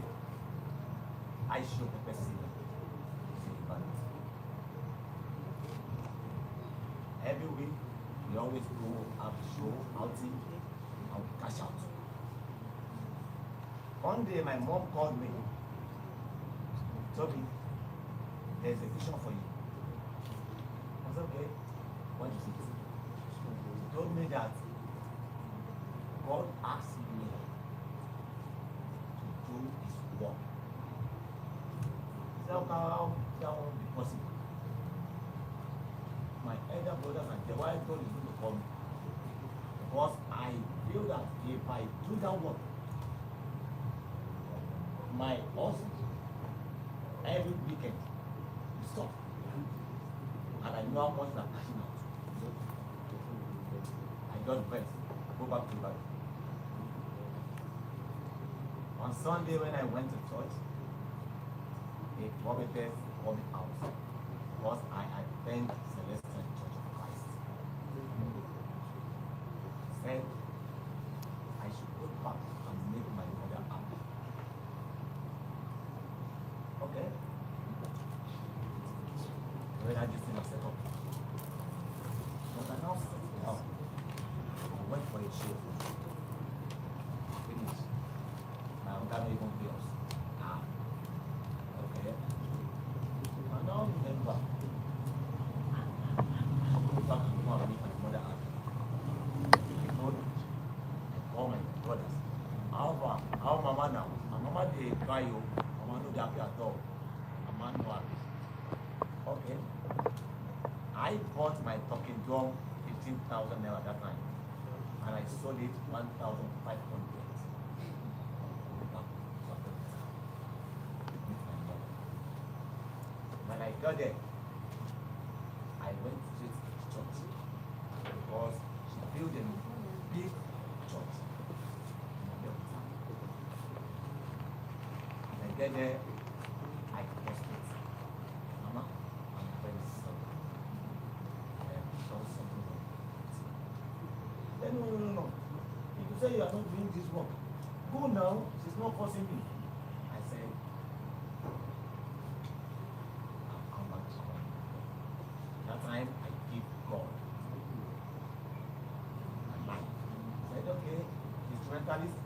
I show Pepper Singer. Every week, we always go have a show, outing, and we cash out. One day, my mom called me, told me, there's a vision for you. I said, okay, what is it? She told me that God asked me to do his work. I said, how that won't be possible? My elder brothers and the wife God is going to call me. Because I feel that if I do that work, my husband every weekend will stop. And I know how much I'm cashing out. I got breath. Go back to life. On Sunday when I went to church, a prophetess called me out because I attend Celestial Church of Christ. Said I should go back and make my mother happy. Okay? When I just set up. But I now set it up. I went for a show. Finish. My other even bills. Okay. And now remember. I go back and go and make my mother happy. I call my brothers. How mama now? My mama they cry you. Mama no dey happy at all. Mama no happy. Okay. I bought my talking drum 15,000 naira at that time, and I sold it 1,500. When I got there, I went straight to church because she built a big church. When I get there, I prostrate. Mama, I'm very sorry. Then no. If you say you are not doing this work, go now. She's not forcing me. I said, I'll come back to God. That time I give God my life. I said, okay, instrumentalist,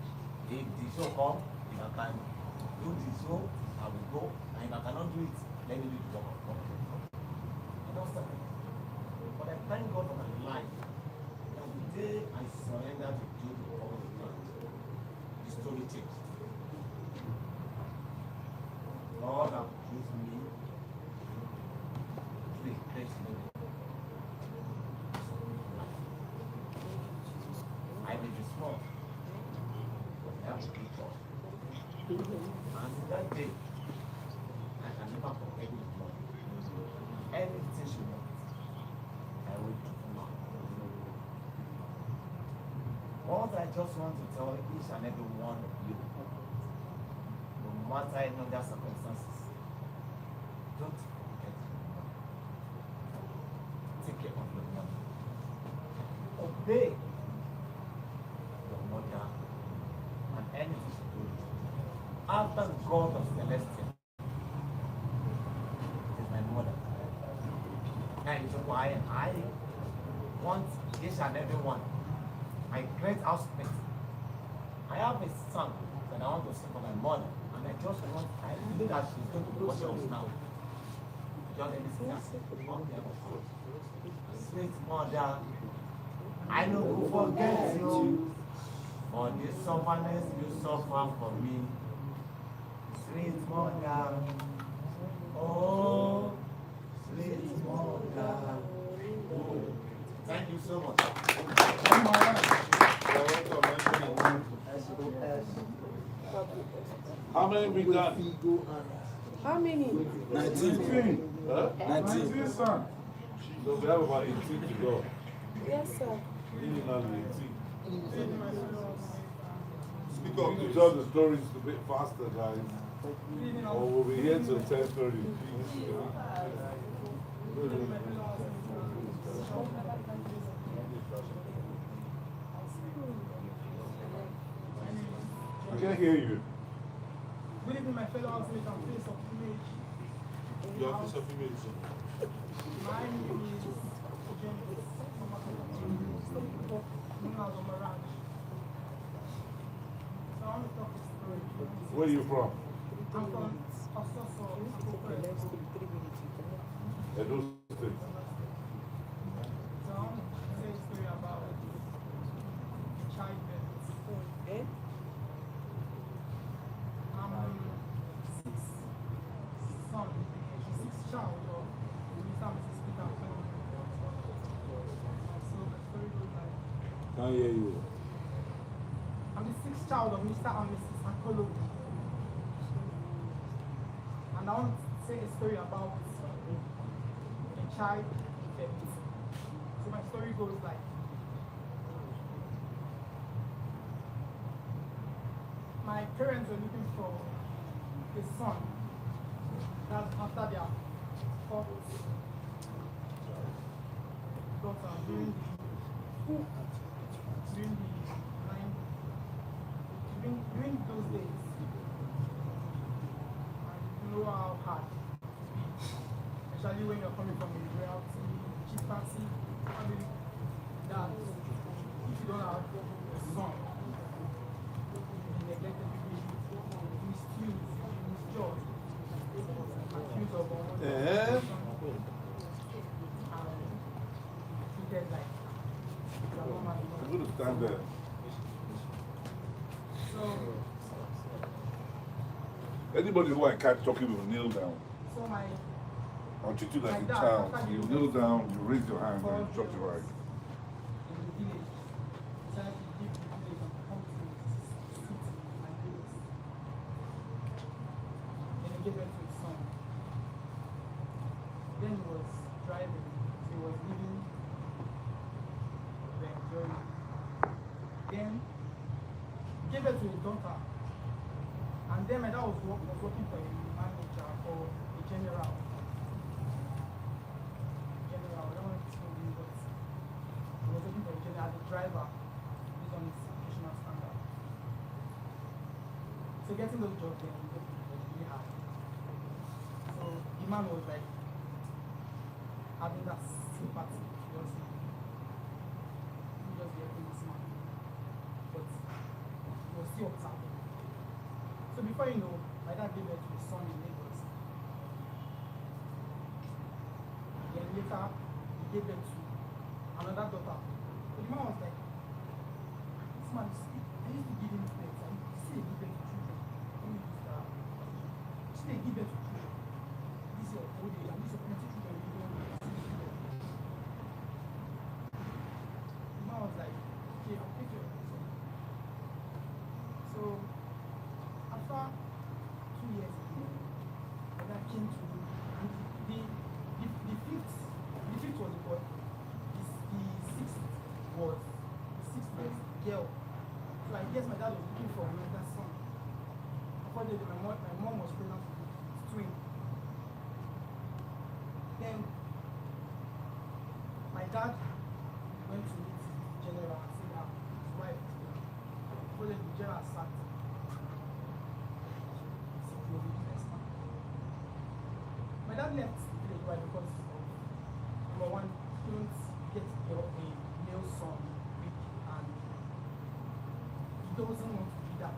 if the show come, if I can do the show, I will go. And if I cannot do it, let me do the work of God. I don't stop it. But I thank God for my life. And the day I surrendered to do the work of God, the story changed. God has used me to a great level. I may be small, but I have a big God. And that day, I can never forget it. Anything she wants, I will do for her. What I just want to tell each and every one of you, no matter any other circumstances, don't forget your money. Take care of your money. Obey your mother and anything she does. After God of Celestial is my mother. And so why I want each and every one, my great housemate. I have a son that I want to see for my mother, and I just want, I believe that she's going to watch us now. Just let me see that. Sweet mother, I no go forget you. For the sufferness you suffer for me. Sweet mother, oh, sweet mother. Oh. Thank you so much. How many we got? How many? 19. Huh? 19, son. So we have about 18 to go. Yes, sir. You need another 18. Speak up, To please. tell the stories a bit faster, guys. Or we'll be here till 10:30. I can't hear you. Good evening, my fellow housemates and face of image. You have to image. My name is James known as Omaraj. So I want to talk a story. Where are you from? I'm from Ososo, Akoko. Edo State. So I want to say a story about childbirth. Eh? I'm sixth son, sixth child of Mr. and Mrs. Peter Okoro. So the story goes like, Can't hear you. I'm the sixth child of Mr. and Mrs. Akolo. And I want to say a story about a child birth. So my story goes like, my parents were looking for a son. That's after their fourth daughter during those days. And you know how hard it be, especially when you're coming from a royalty, cheap fancy family, that if you don't have a son, neglected people, misused, misjudged, accused of treated like a woman. I'm going to stand there. So Anybody who I catch talking will kneel down. my I'll treat you like a My dad, child. after You you- kneel down, you raise your hand, and you drop your right. in the village decided to leave the village and come to the city and do this. Then he gave birth to his son. Then he was driving, he was living, the enjoyment. Then he gave birth to his daughter. And then my dad was working for a manager or a general. I don't want to tell you, but he was working for a general as a driver based on his educational standard. So getting those jobs then was really hard. So the man was like having that sympathy, just getting this man. But he was still observing. So before you know, my dad gave birth to his son in Lagos. Then later, he gave birth to another daughter. So the man was like, this man, I used to give him birth. I see they give birth to children. Let me use that. See they give birth to children. This is your old age, and this is your plenty children. You don't know. The man was like, okay, I'll take care of this. So after 2 years ago, my dad came to the fifth was a boy. The sixth was girl. So I guess my dad was looking for another son. Unfortunately, my mom was pregnant with twin. Then my dad went to meet general and said that his wife is pregnant. Unfortunately, the general sacked him. My dad left the village why because number one, he couldn't get a male son weak and he doesn't want to be that.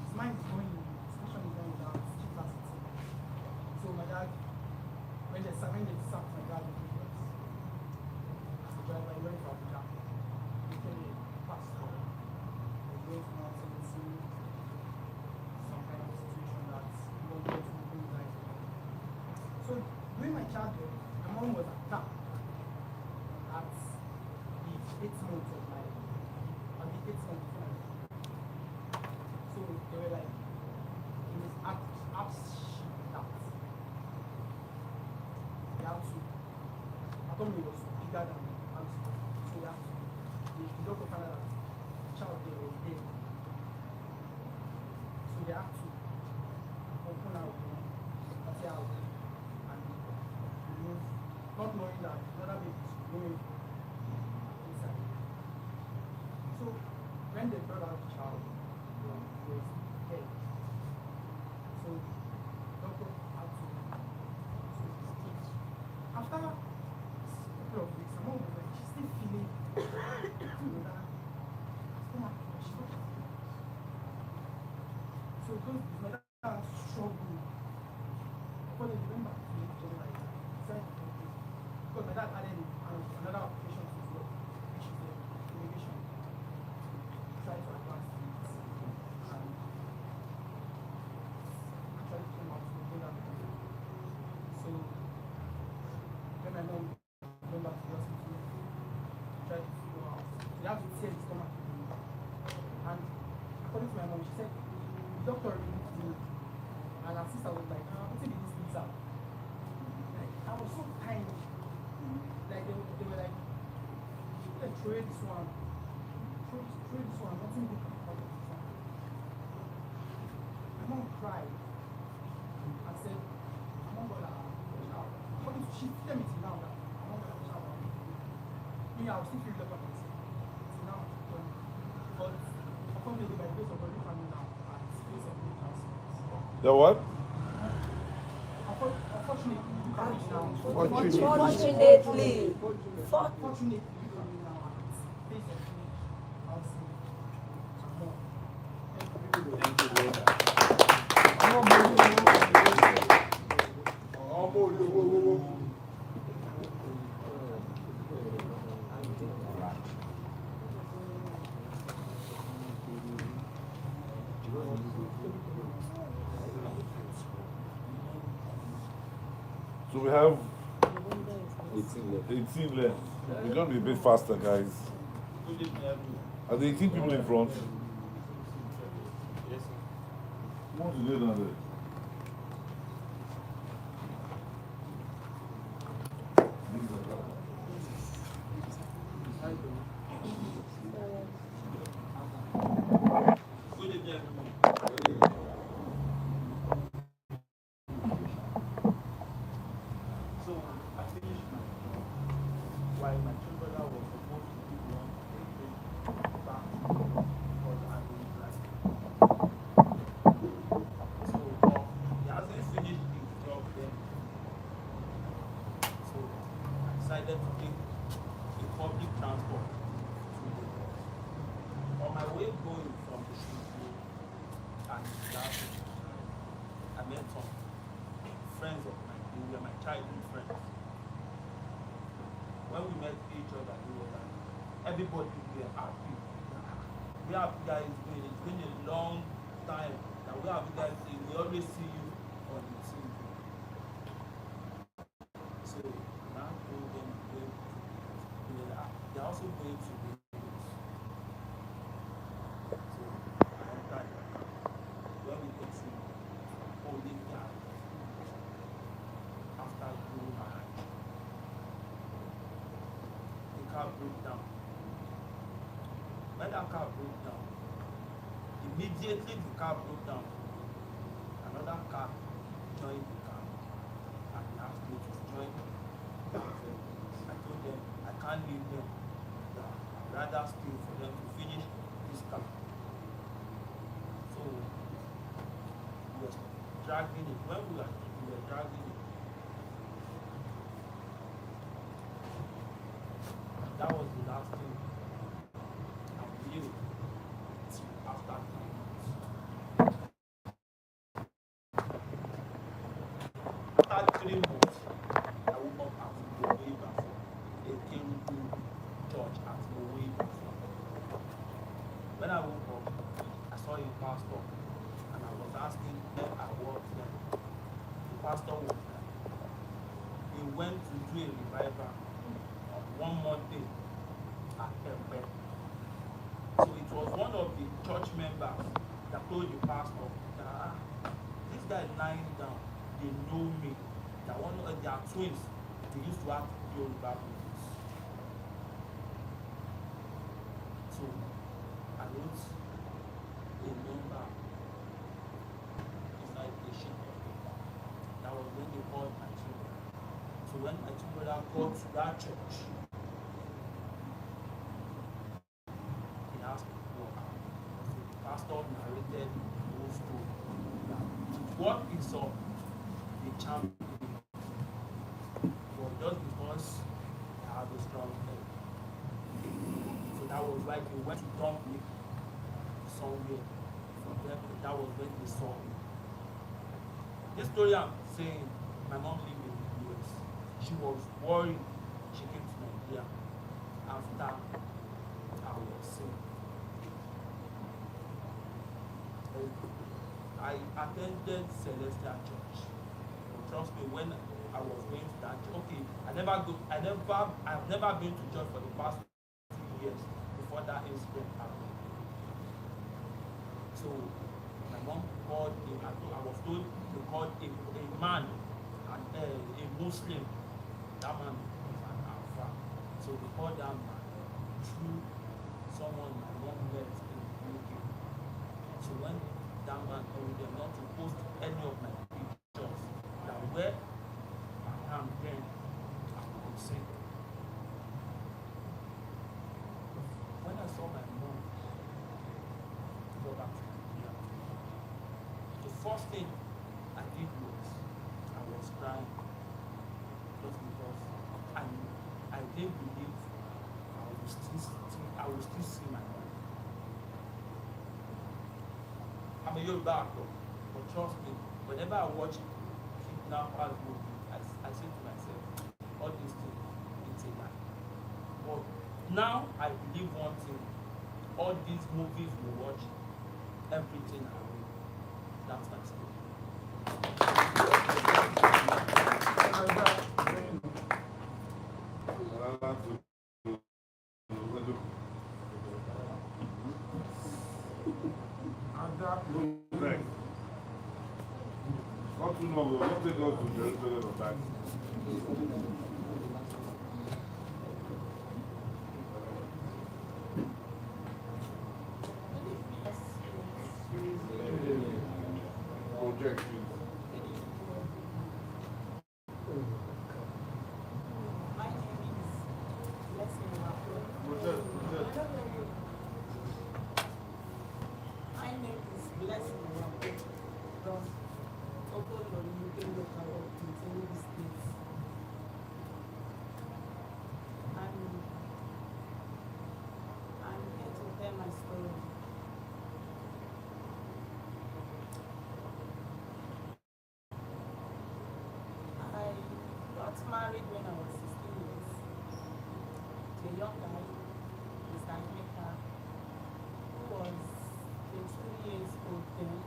His mind is going, his passion is going without capacity. So my dad So during my childhood, my mom was attacked at the 8th month of my on the 8th month of my so they were like in this act she that they had to I told me it was bigger than out so they had to the doctor found out that the child there was dead. So they had to open out the out and remove not knowing that the other baby is going inside. So when they brought out the child, he was dead. So doctor had to stitch. After a couple of weeks, my mom was like, she's still feeling that stomach. She's not feeling. So those my dad struggled. Before they went back to each other, like said because my dad added another application to his work, which is the immigration. Trying to advance it and actually came out to go that way. So when my mom went back to the hospital, tried to figure out they have to tear the stomach again. And according to my mom, she said the doctor removed me and her sister was like, what's in this pizza? Like I was so tiny. Like they were like, let's throw this one. Throw this one, nothing good can come out of this one. My mom cried and said, my mom got a child. According to she tell me till now that my mom got a child. Me, I was still feeling like myself. Till now, but unfortunately, by the grace of God, look at me now and space of me transfers. The what? Unfortunately, look at me now. Fortunately. Fortunately, look at me now and space of me transfers. Thank you very much. So we have 18 left. 18 left. We're going to be a bit faster, guys. Good evening, everyone. Are there 18 people in front? Yes, sir. What do they do now there? Good evening, everyone. So I finished while my children was supposed to be the one back because I was like so he hasn't finished his job then. So I decided to take a public transport to Lagos. On my way going from the city and last I met some friends of mine. They were my childhood friends. When we met each other, we were like, everybody were happy. We have you guys been, it's been a long time that we have you guys seen. We always see you on the TV. So now told them they're also going to be. So I entered when we get to holding yard after doing my the car broke down. When that car broke down, immediately the car broke down, another car joined the car and they asked me to join them. I told them I can't leave them. I'd rather stay for them to finish this car. So we were dragging it. When we were dragging it, that was the last thing I knew after 3 months. After 3 months, I woke up at Moweibafo, a Kerubu church at Moweibafo. When I woke up, I saw a pastor and I was asking where I was then. The pastor was there. went to do a revival on one Monday at Pepe. So it was one of the church members that told the pastor that this guy lying down, they know me. That one of their twins, they used to have Yoruba movies. So I wrote a number inside a sheet of paper. That was when they called my children. So when my two brothers got to that church, he asked me to walk out. So the pastor narrated the whole story. That with what he saw, they championed me. But just because I had a strong head. So that was why they went to dump me somewhere. From there, that was when they saw me. This story I'm saying, my mom lived in the US. She was worried. She came to Nigeria after I was sick. I attended Celestial Church. Trust me, when I was going to that church, okay, I've never been to church for the past 2 years before that incident happened. So my mom called I was told they called a man, a Muslim. That man was an Alpha. So they called that man through someone my mom met in the UK. So when that man told them not to post any of my pictures, that where I am then, I could sing. When I saw my mom go back to Nigeria, the first thing I did was I was crying just because I didn't believe I will still see my mom. I'm a Yoruba actor, but trust me, whenever I watch kidnappers movie, I say to myself, all these things, it's a lie. But now I believe one thing, all these movies we watch, everything I read, that's my story. Next. Not too long ago, don't take us to Jerusalem or back. Projection. My name is Blessing Rapper. My name is Blessing Rapper from Okolori local government in Enugu State. I'm here to tell my story. I got married when I was 16 years to a young guy, Mr. Emeka, who was 23 years old then.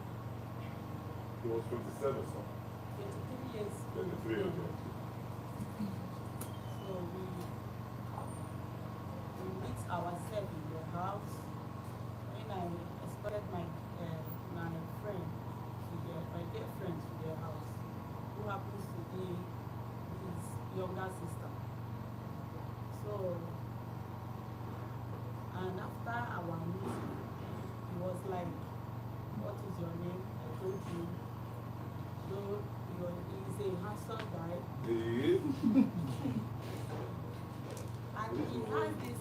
He was 27, so. 23 years old 23 years then. old. So we meet ourselves in the house when I escorted my friend to my girlfriend to their house, who happens to be his younger sister. So, and after our meeting, he was like, "What is your name?" I told you. So he's a handsome guy. And he has this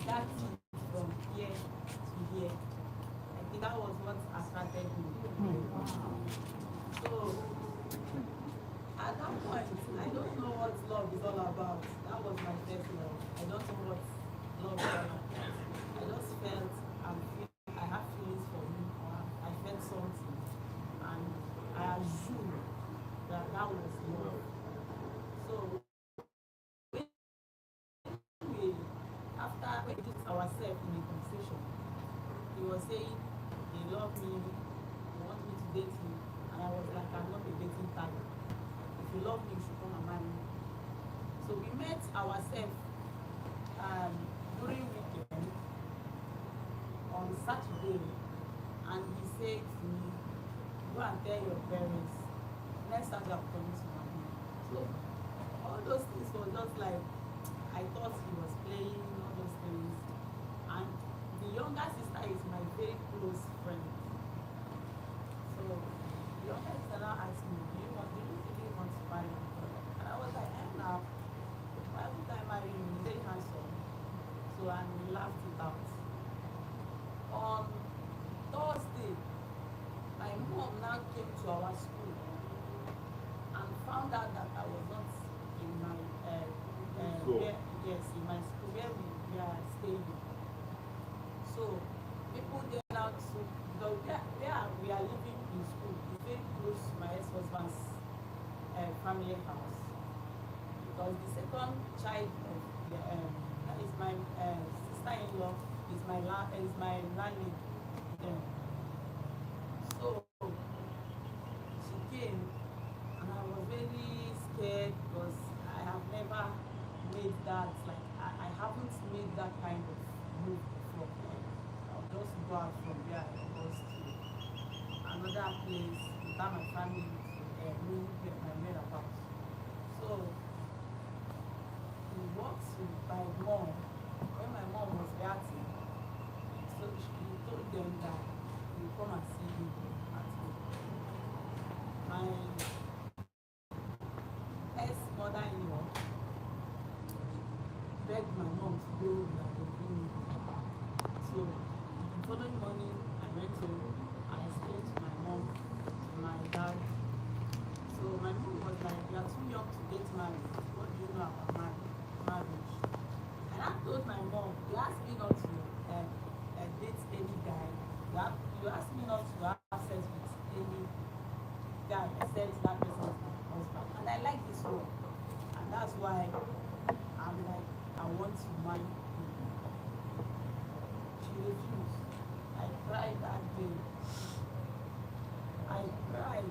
that from here to here. I think that was what attracted me. So at that point, I don't know what love is all about. That was my first love. I don't know what love is all about. I just felt I have feelings for him, or I felt something, and I assumed that was love. So after we put ourselves in a conversation, he was saying he loved me, he wanted me to date him, and I was like, I'm not a dating type. If you love me, you should come and marry me. So we met ourselves during weekend on Saturday, and he said to me, go and tell your parents, next Saturday I'm coming to my home. So all those things were just like, I thought he was playing, all those things. And the younger sister is my very close friend. So the younger sister now asked me, do you really want to marry my brother? And I was like, now, why would I marry him? He's very handsome. So, and we laughed it out. On Thursday, my mom now came to our school and found out that I was not in my in my school where we are staying. So people get out to where we are living in school is very close to my ex-husband's family house, because the second child of that is my sister-in-law is my landlady. So she came, and I was very scared because I have never made that, like I haven't made that kind of move before. Like, I'll just go out from where I was to another place without my family knowing where my whereabouts. So he walked to my mom. When my mom was reacting, so he told them that he will come and see him at home. My ex-mother-in-law begged my mom to go that they bring me. So the following morning, I went home. I explained to my mom, to my dad. So my mom was like, you are too young to get married. What do you know about marriage? And I told my mom, you asked me not to date any guy. You asked me not to have sex with any guy except that person is my husband. And I like this one. And that's why I'm like, I want to marry him. She refused. I cried that day. I cried.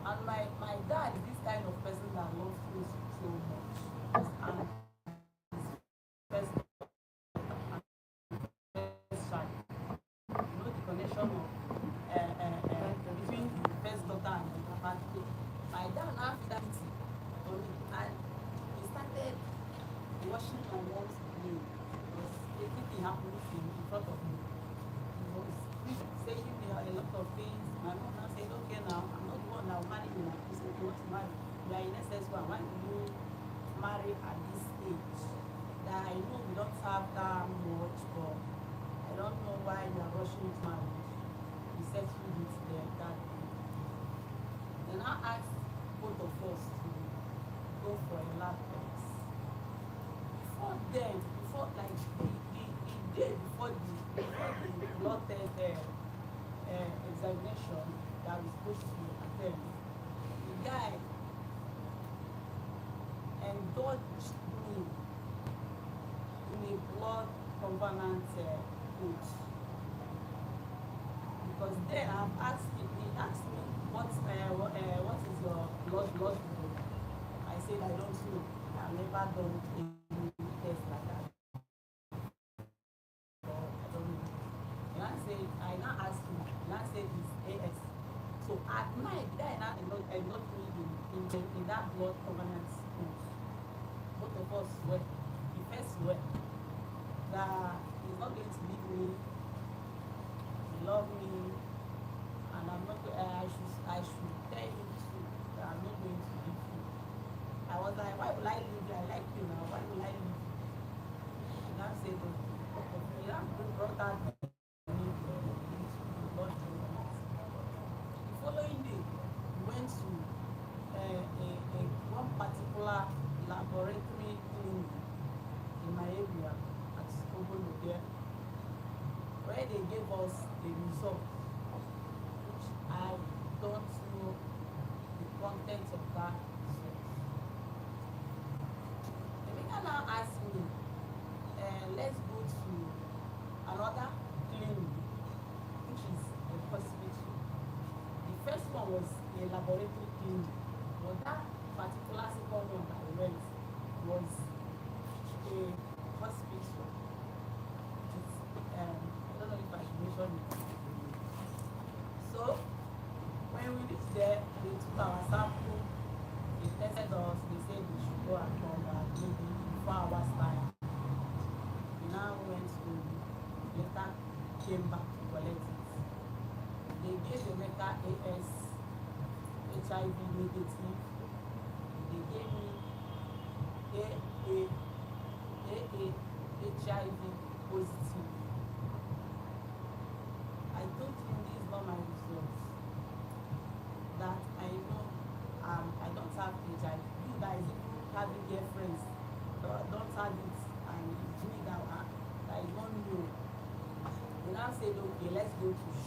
And my dad is this kind of person that loves me so much. And his first child. You know the connection of between the first daughter and the papa. My dad now feel that for me, and he started washing my mom's plate because everything happened in front of me. He was saying there are a lot of things. My mom now said, okay, now I'm not the one that will marry you. He said, you want to marry? You are in SS1. Why do you marry at this age? That I know we don't have that much, but I don't know why you are rushing to marriage. He said to me there that day. Then I asked both of us to go for a lab test. Before then, before like the day before the blood test examination that we supposed to attend, the guy indulged me in a blood covenant oath. Because then I've asked him, he asked me what is your blood group? I said I don't know. I've never done any test like that. So I don't know. And I now asked him, and I said it's AS. So at night, then I not me in that blood covenant oath. Both of us swear. The first swear that he's not going to leave me. He loves me, and I'm not. I should tell him too that I'm not going to leave you. I was like, why will I leave you? I like you now. Why will I leave you? And I said, you have brought that to me into the Lord. The following day, we went to one particular laboratory clinic in my area at Obolo there, where they gave us the result, which I don't know the content of that result. The man now asked me, let's go to another clinic, which is a hospital. The first one was a laboratory clinic, but that particular second one that we went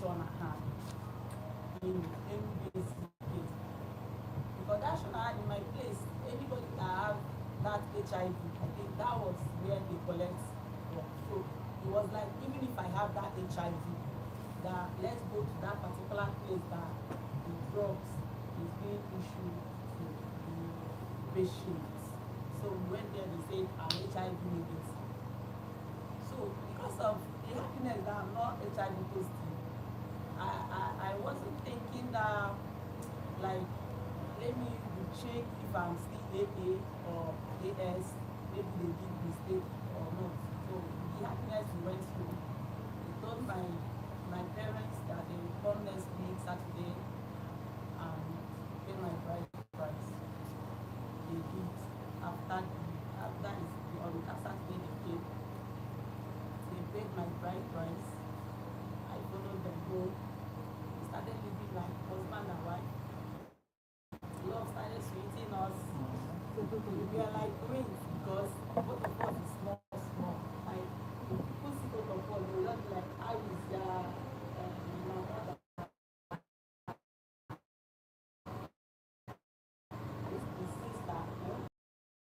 Shona had in base place. Because that Shona had in my place, anybody that have that HIV, I think that was where they collect work. So it was like, even if I have that HIV, that let's go to that particular place that the drugs is being issued to the patients. So we went there, they said I'm HIV negative. So because of the happiness that I'm not HIV positive, I wasn't thinking that, like, let me check if I'm still AA or AS, maybe they did mistake or not. So the happiness we went through, they told my parents that they will come next week, Saturday, and pay my bride price. They did. After on that Saturday they came. They paid my bride price. I followed them home. We started living like husband and wife. Love started sweeting us. We were like twins because both of us is small. Like if people see both of us, they will not be like, how is my brother? This sister,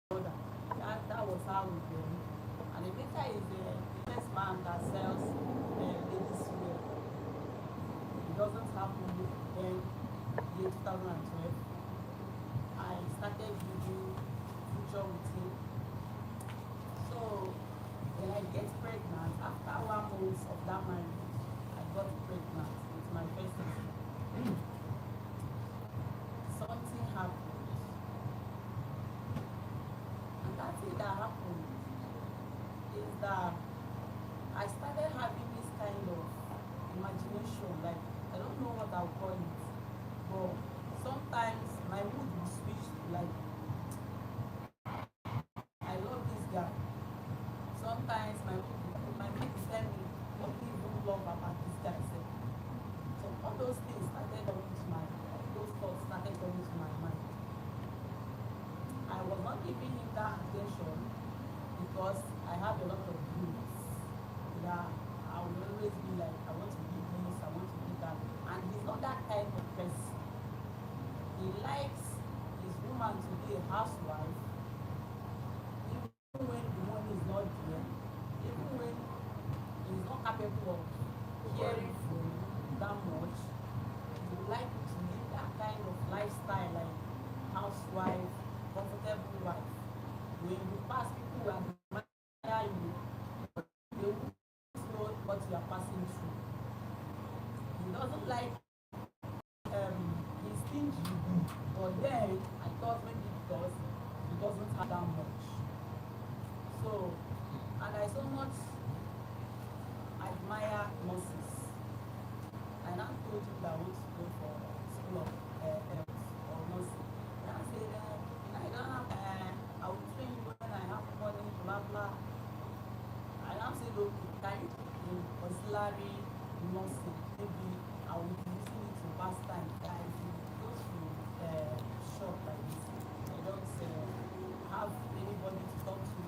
brother. That was how we were. And the maker is the business man that sells ladies wear. It doesn't happen then year 2012. I started building future with him. So when I get pregnant, after 1 month of that marriage, I got pregnant with my first husband. Something happened. And that thing that happened is that I started having this kind of imagination, like, I don't know what I'll call it, but sometimes my mood will switch to like, I love this guy. Sometimes my mood will tell me, what do you even love about this guy? So all those things started coming to my, those thoughts started coming to my mind. I was not giving him that attention because I have a lot of dreams that I will always be like, I want to be this, I want to be that. And he's not that kind of person. He likes his woman to be a housewife, even when the money is not there, even when he's not capable of caring for you that much. He would like you to live that kind of lifestyle, like housewife, comfortable wife. When you pass, people who admire you, they won't know what you are passing through. He doesn't like he's stingy, but then I thought maybe because he doesn't have that much. So, and I so much admire nurses. And I told him that I want to go for school of health or nursing. And I said, I don't have, I will train you when I have money, blah, blah. And I said, okay, can you put in auxiliary nursing? Maybe I will be using it to pass time. If you go to shop like this, I don't have anybody to talk to,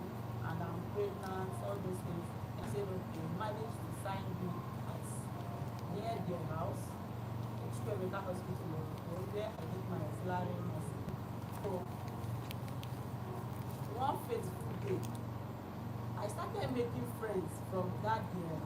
and I'm pregnant, all those things. I said, okay, manage to sign me at near their house, Chukwuemeka Hospital, where I did my auxiliary nursing. So, one fateful day, I started making friends from that village.